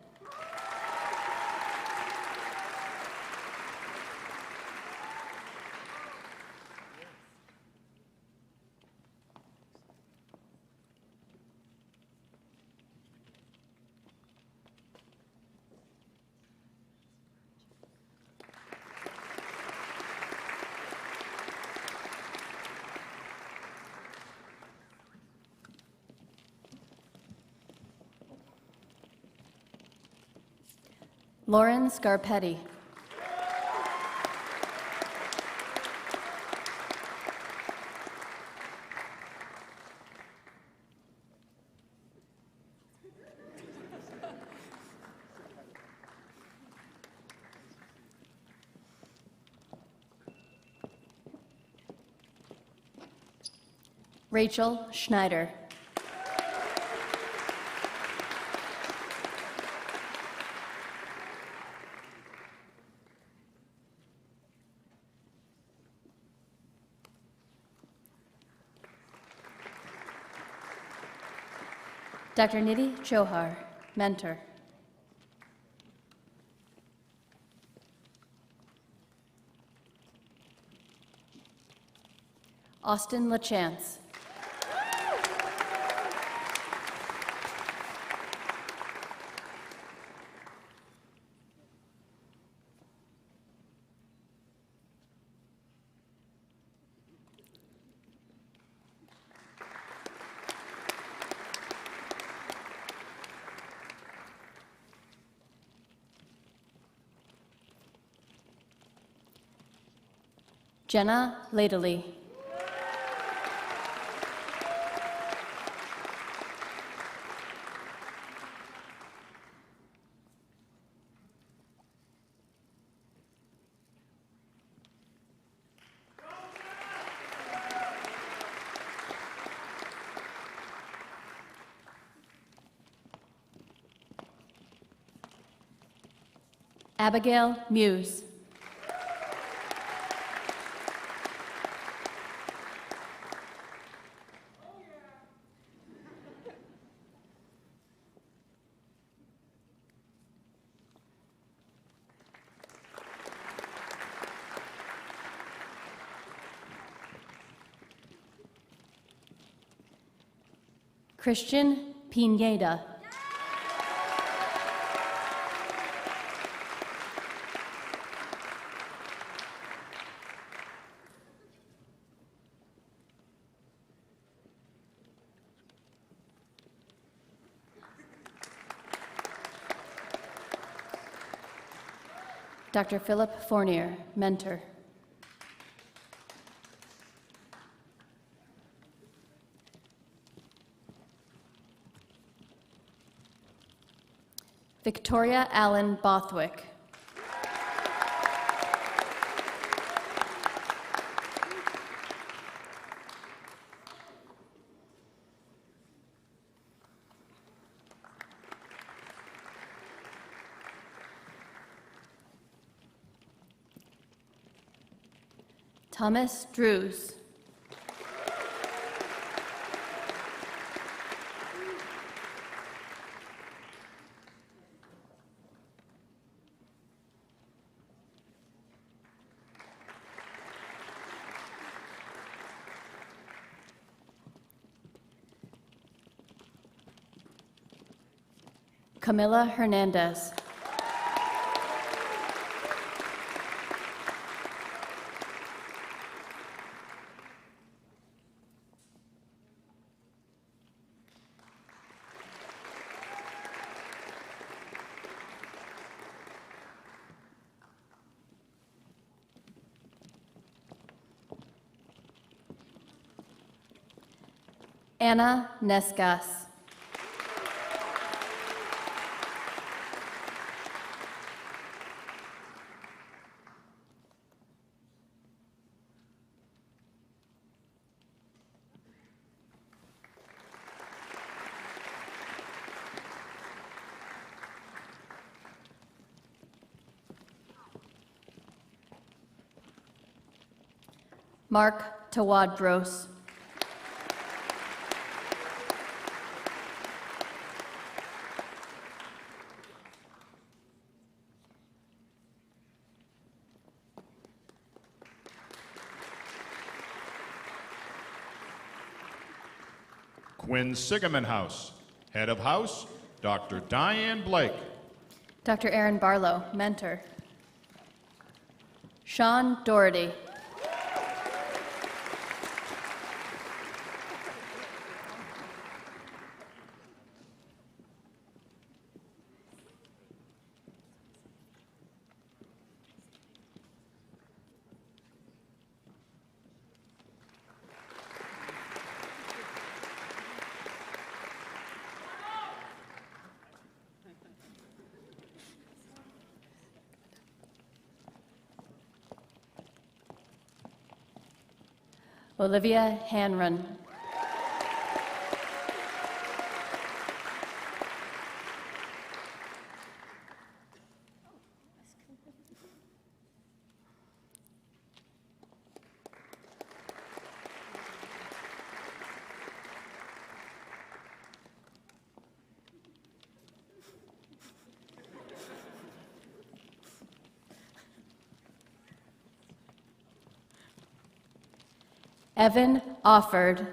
Speaker 6: Lauren Scarpetti. Rachel Schneider. Dr. Nidhi Chohar, mentor. Austin LaChance. Jenna Ladely. Abigail Muse. Christian Pineda. Dr. Philip Fournier, mentor. Victoria Allen Bothwick. Thomas Drews. Camila Hernandez. Anna Nesgas. Mark Tawadros.
Speaker 1: Quinn Sigeman House. Head of House, Dr. Diane Blake.
Speaker 6: Dr. Aaron Barlow, mentor. Sean Doherty. Olivia Hanrun. Evan Offord.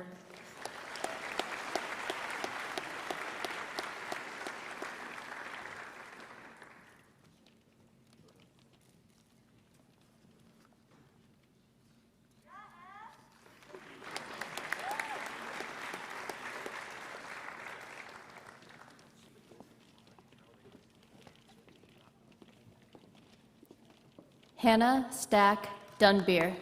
Speaker 6: Hannah Stack Dunbeer.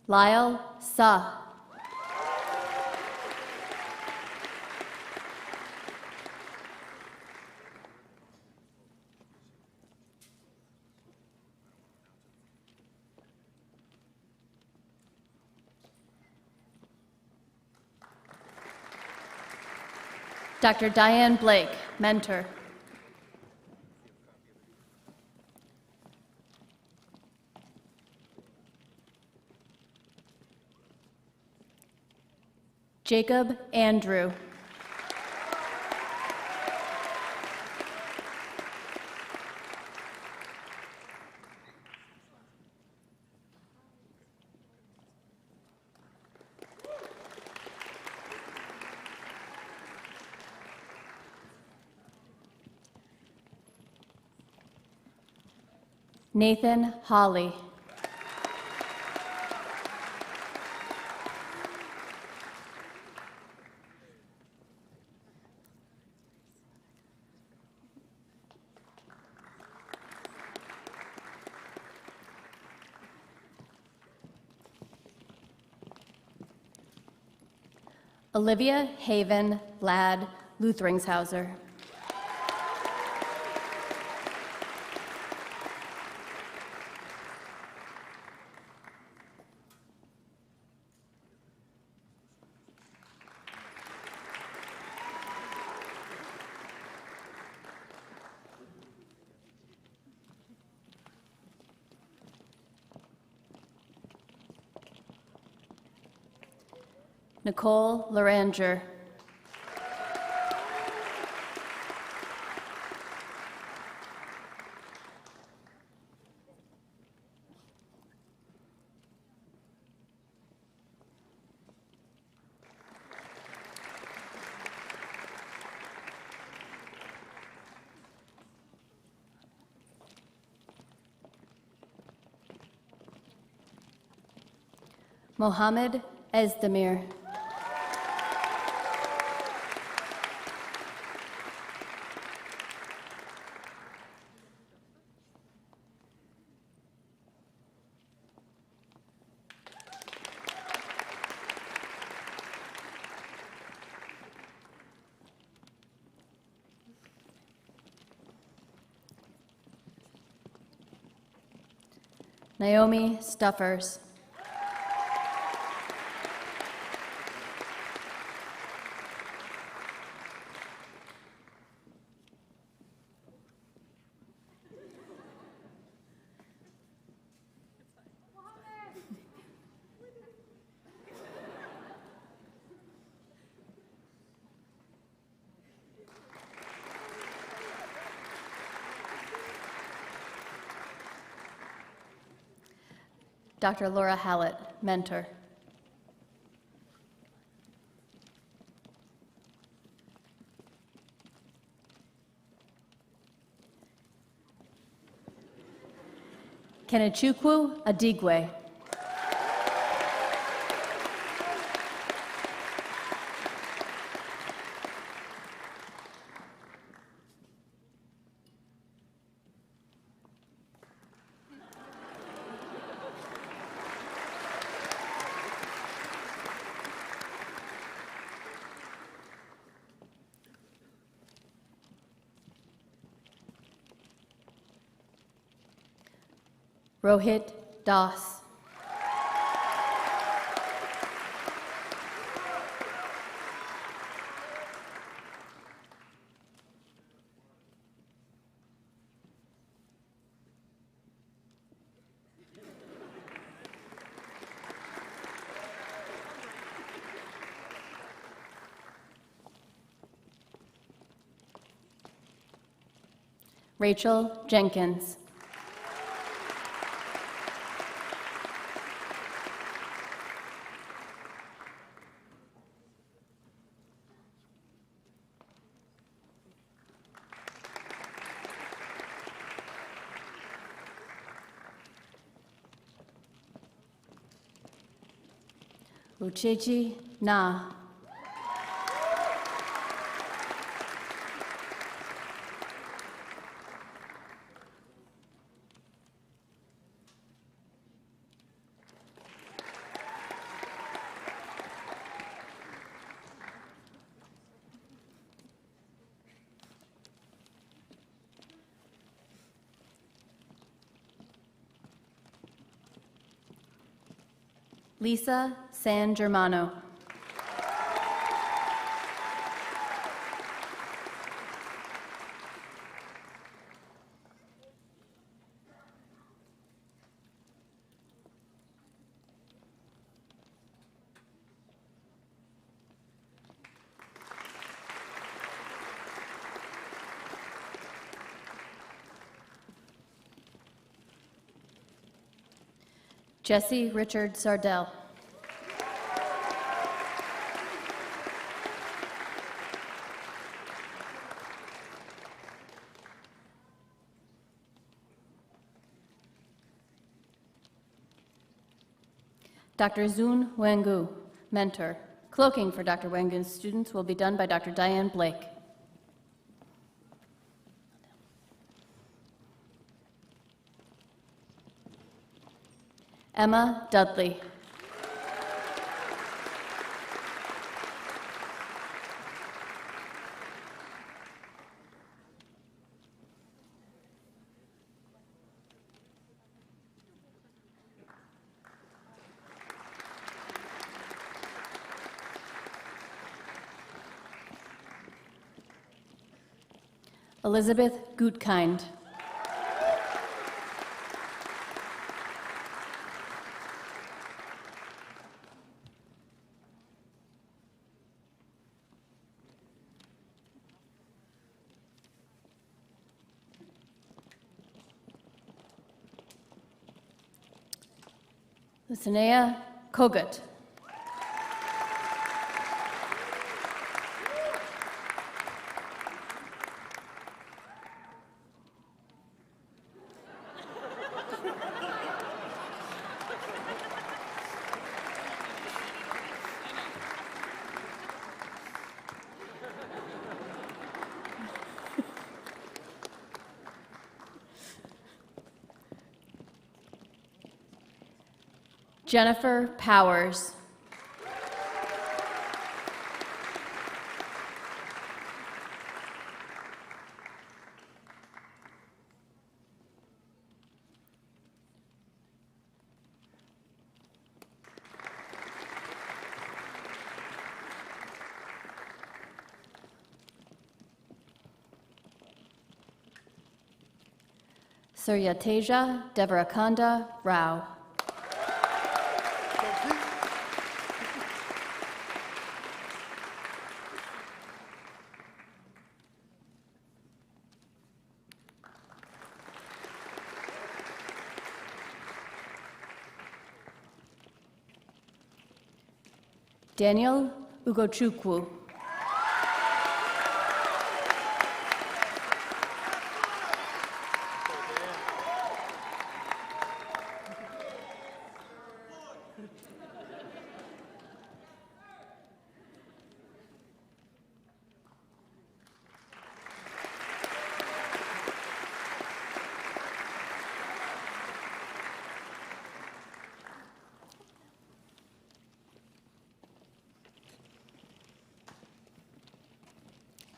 Speaker 6: Lyle Sa. Dr. Diane Blake, mentor. Jacob Andrew. Nathan Hawley. Olivia Haven Ladd Lutheringshauser. Nicole Loranger. Mohammed Ezdemir. Naomi Stuffers. Dr. Laura Hallett, mentor. Kenechukwu Adigwe. Rohit Das. Rachel Jenkins. Uchechi Na. Lisa San Germano. Jesse Richard Sardell. Dr. Zun Wengu, mentor. Cloaking for Dr. Wengu's students will be done by Dr. Diane Blake. Emma Dudley. Elizabeth Gutkind. Lucinea Kogut. Jennifer Powers. Suryateja Devarakonda Rao. Daniel Ugochukwu.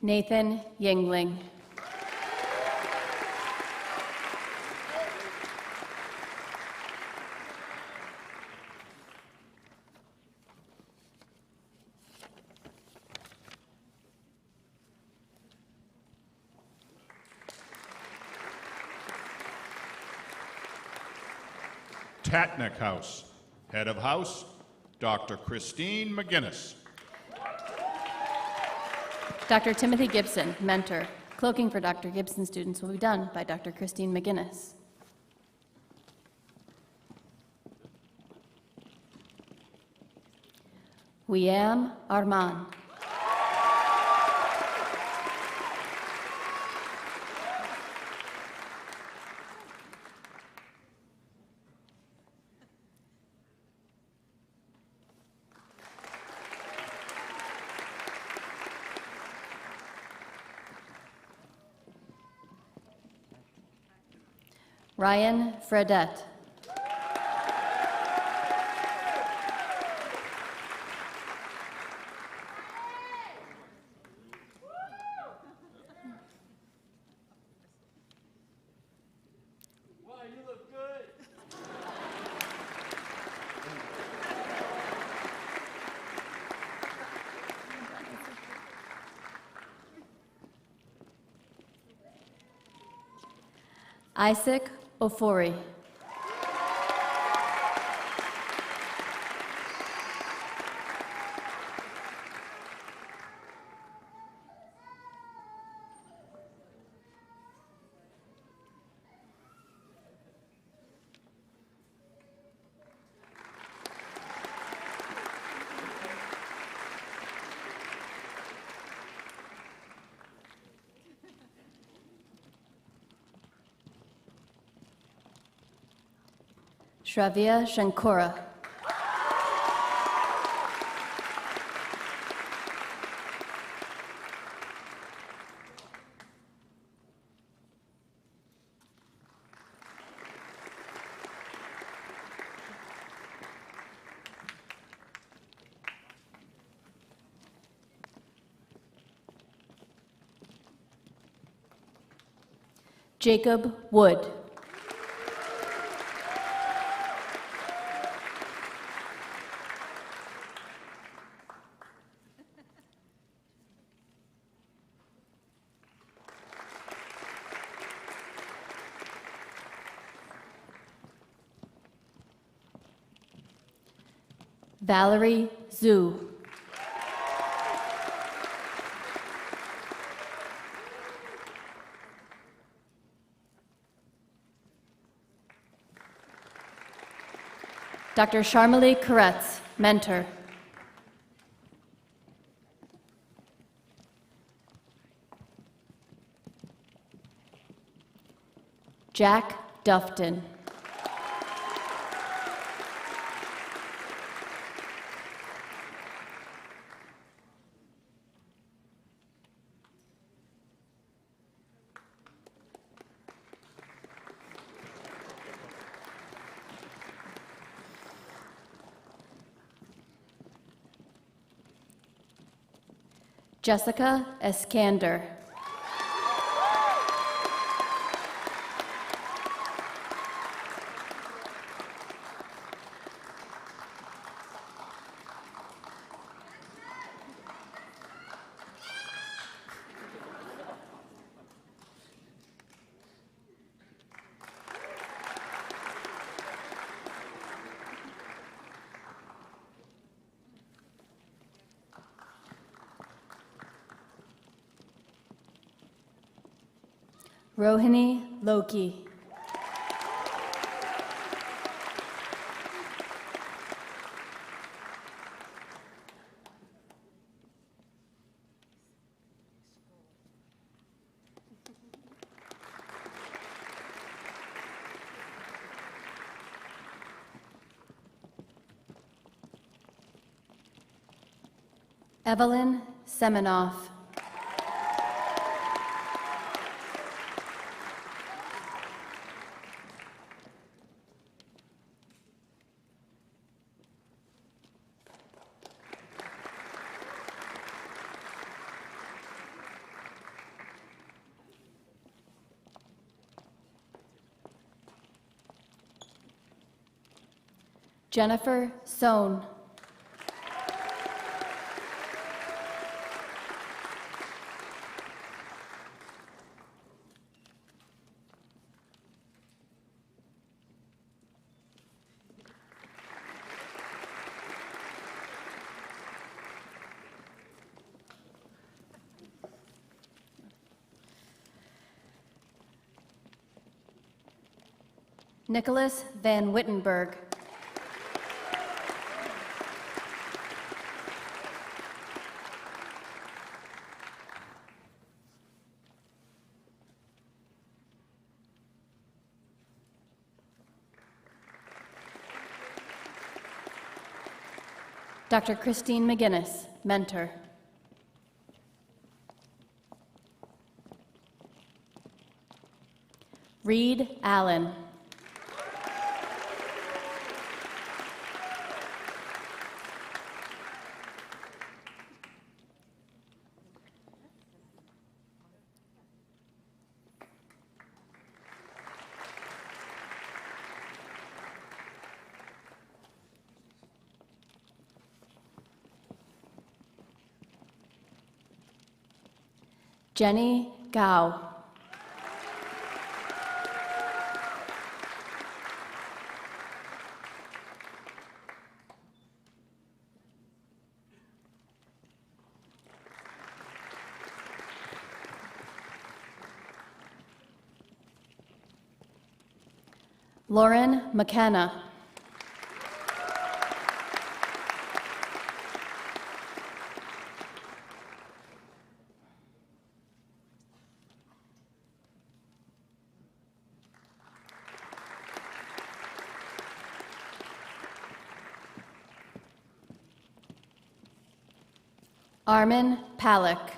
Speaker 6: Nathan Yingling.
Speaker 1: Tatnick House. Head of House, Dr. Christine McGinnis.
Speaker 6: Dr. Timothy Gibson, mentor. Cloaking for Dr. Gibson students will be done by Dr. Christine McGinnis. Wiam Arman. Ryan Fredette. Isaac Ofori. Shravya Shankura. Jacob Wood. Valerie Zhu. Dr. Sharmali Karetz, mentor. Jack Dufton. Jessica Eskander. Rohini Loki. Evelyn Semenoff. Jennifer Sohn. Nicholas Van Wittenberg. Dr. Christine McGinnis, mentor. Reed Allen. Jenny Gao. Lauren McKenna. Armin Palick.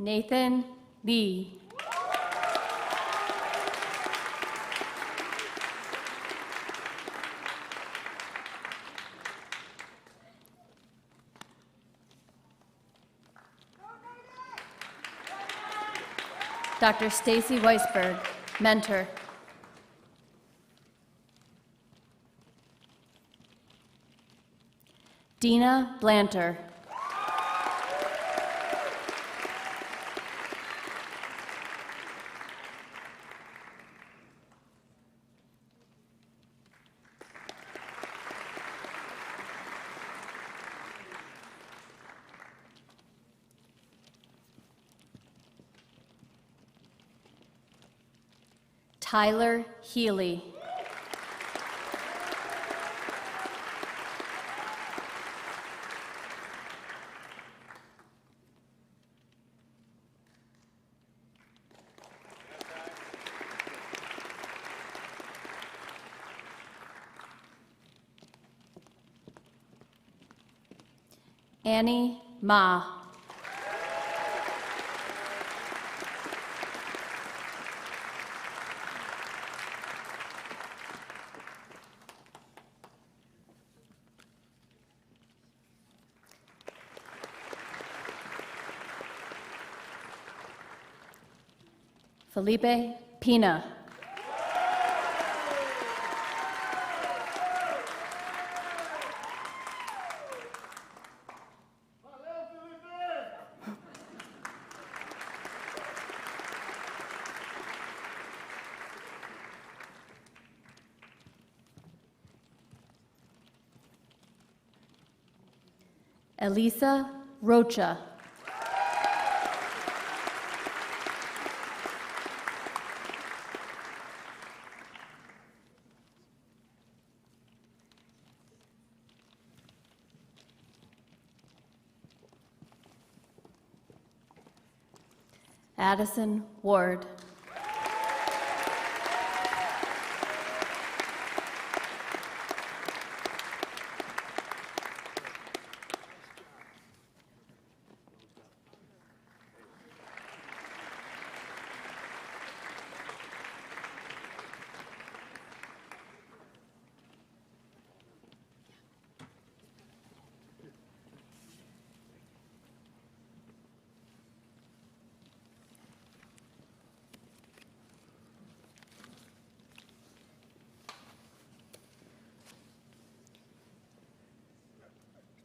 Speaker 6: Nathan Lee. Dr. Stacy Weisberg, mentor. Dina Blanter. Tyler Healy. Annie Ma. Felipe Pina. Elisa Rocha. Addison Ward.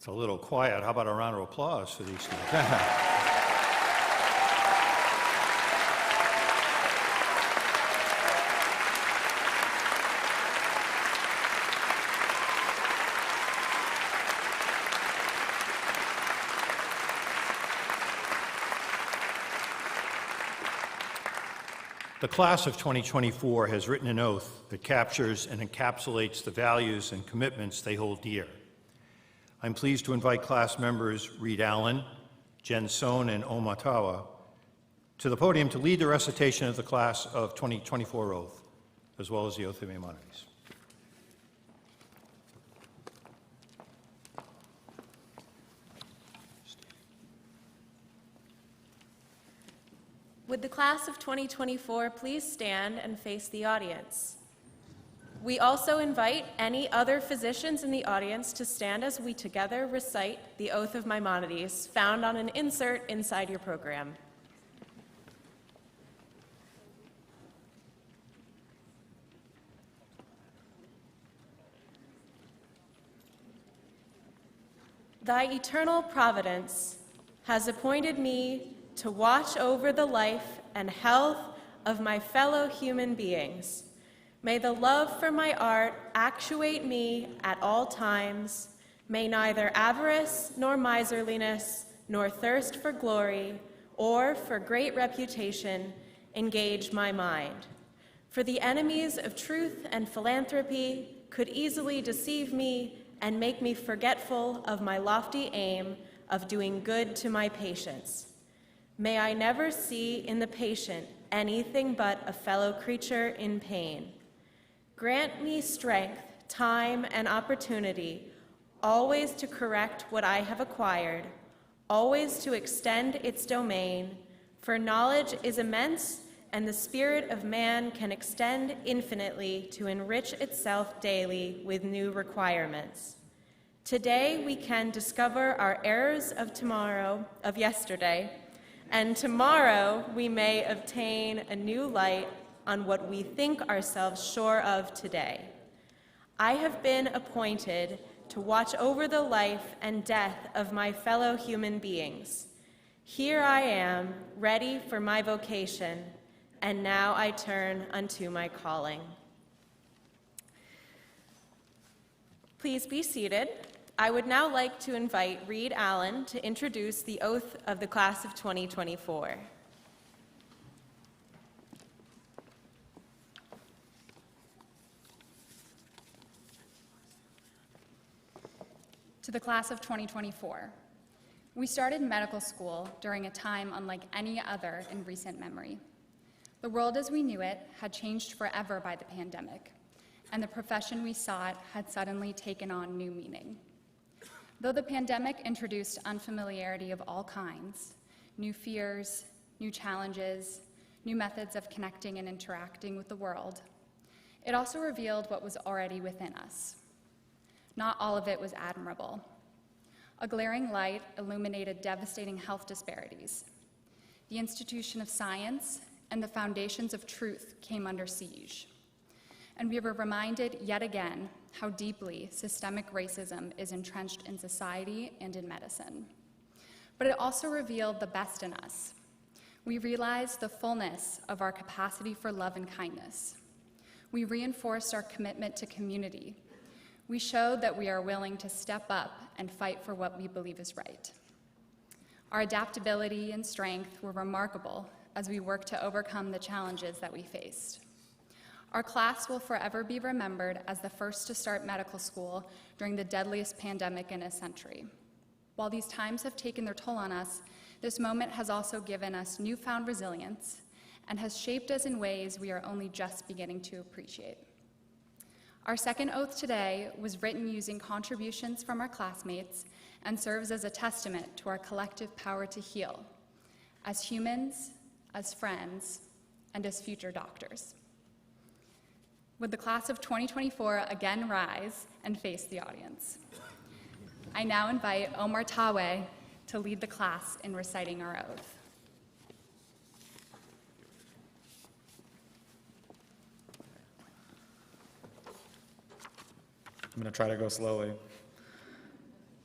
Speaker 2: It's a little quiet. How about a round of applause for these students? The class of 2024 has written an oath that captures and encapsulates the values and commitments they hold dear. I'm pleased to invite class members Reed Allen, Jen Sohn, and Omatawa to the podium to lead the recitation of the class of 2024 oath, as well as the oath of Maimonides.
Speaker 5: Would the class of 2024 please stand and face the audience? We also invite any other physicians in the audience to stand as we together recite the Oath of Maimonides, found on an insert inside your program. Thy eternal providence has appointed me to watch over the life and health of my fellow human beings. May the love for my art actuate me at all times. May neither avarice nor miserliness, nor thirst for glory or for great reputation engage my mind. For the enemies of truth and philanthropy could easily deceive me and make me forgetful of my lofty aim of doing good to my patients. May I never see in the patient anything but a fellow creature in pain. Grant me strength, time, and opportunity, always to correct what I have acquired, always to extend its domain, for knowledge is immense, and the spirit of man can extend infinitely to enrich itself daily with new requirements. Today we can discover our errors of yesterday, and tomorrow we may obtain a new light on what we think ourselves sure of today. I have been appointed to watch over the life and death of my fellow human beings. Here I am, ready for my vocation, and now I turn unto my calling. Please be seated. I would now like to invite Reed Allen to introduce the oath of the class of 2024.
Speaker 6: To the class of 2024, we started medical school during a time unlike any other in recent memory. The world as we knew it had changed forever by the pandemic, and the profession we sought had suddenly taken on new meaning. Though the pandemic introduced unfamiliarity of all kinds, new fears, new challenges, new methods of connecting and interacting with the world, it also revealed what was already within us. Not all of it was admirable. A glaring light illuminated devastating health disparities. The institution of science and the foundations of truth came under siege. And we were reminded yet again how deeply systemic racism is entrenched in society and in medicine. But it also revealed the best in us. We realized the fullness of our capacity for love and kindness. We reinforced our commitment to community. We showed that we are willing to step up and fight for what we believe is right. Our adaptability and strength were remarkable as we worked to overcome the challenges that we faced. Our class will forever be remembered as the first to start medical school during the deadliest pandemic in a century. While these times have taken their toll on us, this moment has also given us newfound resilience and has shaped us in ways we are only just beginning to appreciate. Our second oath today was written using contributions from our classmates and serves as a testament to our collective power to heal, as humans, as friends, and as future doctors. Would the class of 2024 again rise and face the audience? I now invite Omar Tawe to lead the class in reciting our oath.
Speaker 7: I'm going to try to go slowly.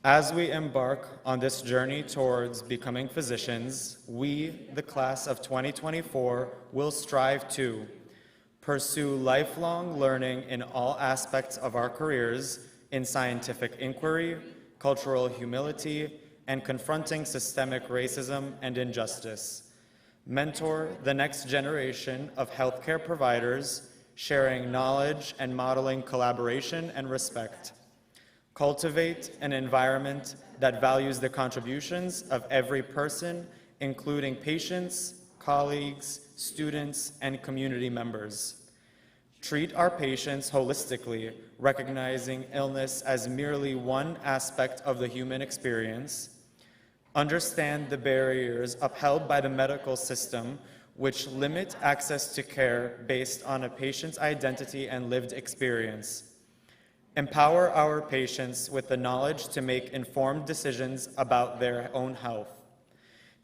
Speaker 7: As we embark on this journey towards becoming physicians, we, the class of 2024, will strive to pursue lifelong learning in all aspects of our careers in scientific inquiry, cultural humility, and confronting systemic racism and injustice. Mentor the next generation of healthcare providers, sharing knowledge and modeling collaboration and respect. Cultivate an environment that values the contributions of every person, including patients, colleagues, students, and community members. Treat our patients holistically, recognizing illness as merely one aspect of the human experience. Understand the barriers upheld by the medical system, which limit access to care based on a patient's identity and lived experience. Empower our patients with the knowledge to make informed decisions about their own health.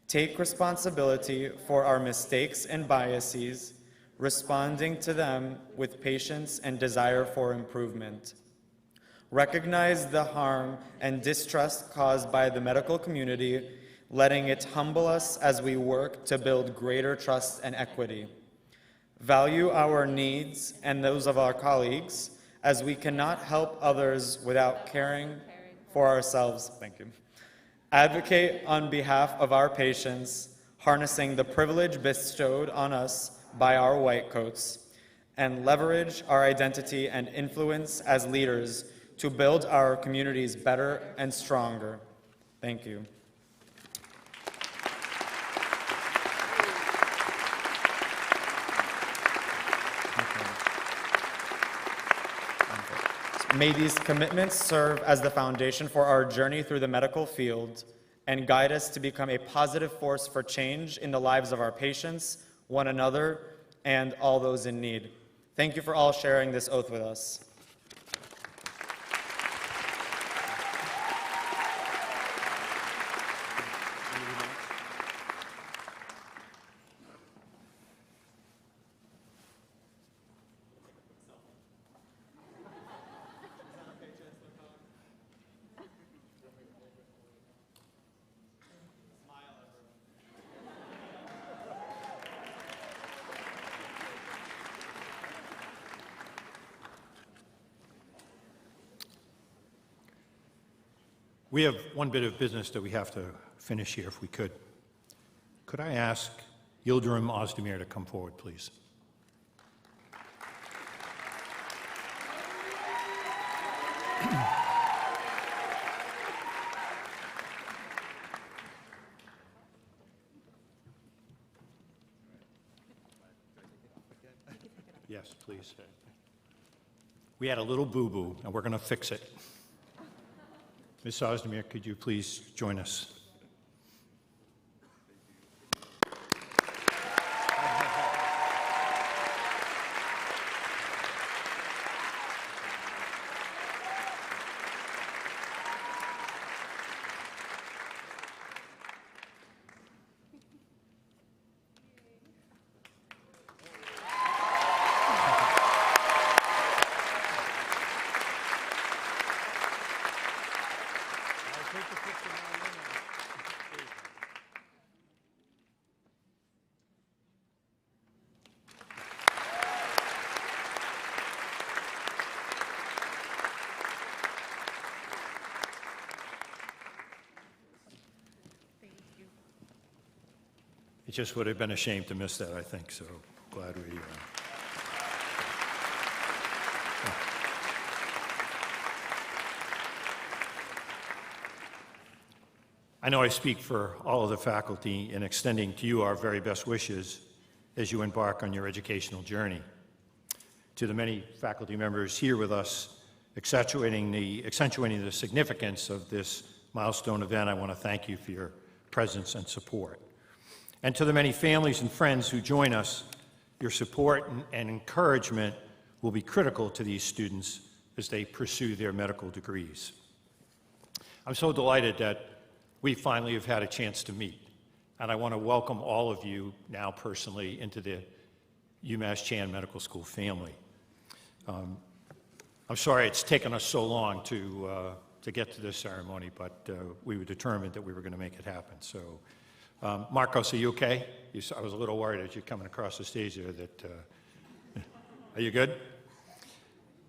Speaker 7: Take responsibility for our mistakes and biases, responding to them with patience and desire for improvement. Recognize the harm and distrust caused by the medical community, letting it humble us as we work to build greater trust and equity. Value our needs and those of our colleagues, as we cannot help others without caring for ourselves. Thank you. Advocate on behalf of our patients, harnessing the privilege bestowed on us by our white coats, and leverage our identity and influence as leaders to build our communities better and stronger. Thank you. May these commitments serve as the foundation for our journey through the medical field and guide us to become a positive force for change in the lives of our patients, one another, and all those in need. Thank you for all sharing this oath with us.
Speaker 2: We have one bit of business that we have to finish here, if we could. Could I ask Yildirim Ozdemir to come forward, please? Yes, please. We had a little boo-boo, and we're going to fix it. Ms. Ozdemir, could you please join us? It just would have been a shame to miss that, I think, so glad we... I know I speak for all of the faculty in extending to you our very best wishes as you embark on your educational journey. To the many faculty members here with us, accentuating the significance of this milestone event, I want to thank you for your presence and support. And to the many families and friends who join us, your support and encouragement will be critical to these students as they pursue their medical degrees. I'm so delighted that we finally have had a chance to meet, and I want to welcome all of you now personally into the UMass Chan Medical School family. I'm sorry it's taken us so long to to get to this ceremony, but we were determined that we were going to make it happen. So, Marcos, are you okay? I was a little worried as you're coming across the stage there that, are you good?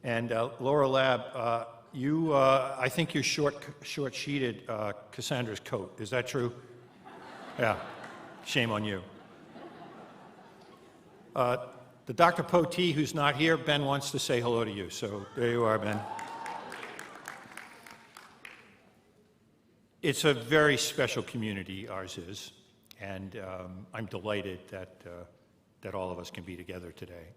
Speaker 2: And Laura Lab, I think you short-sheeted Cassandra's coat. Is that true? Yeah, shame on you. The Dr. Potee, who's not here, Ben wants to say hello to you. So there you are, Ben. It's a very special community, ours is, and I'm delighted that all of us can be together today.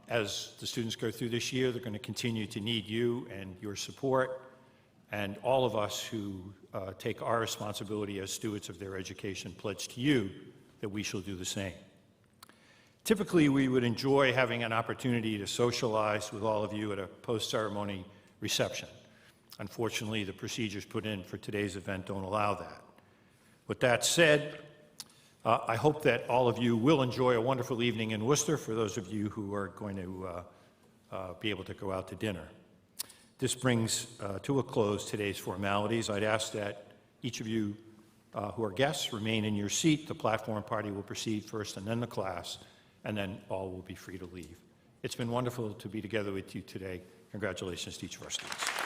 Speaker 2: As the students go through this year, they're going to continue to need you and your support, and all of us who take our responsibility as stewards of their education pledge to you that we shall do the same. Typically, we would enjoy having an opportunity to socialize with all of you at a post-ceremony reception. Unfortunately, the procedures put in for today's event don't allow that. With that said, I hope that all of you will enjoy a wonderful evening in Worcester for those of you who are going to be able to go out to dinner. This brings to a close today's formalities. I'd ask that each of you who are guests remain in your seat. The platform party will proceed first and then the class, and then all will be free to leave. It's been wonderful to be together with you today. Congratulations to each of our students.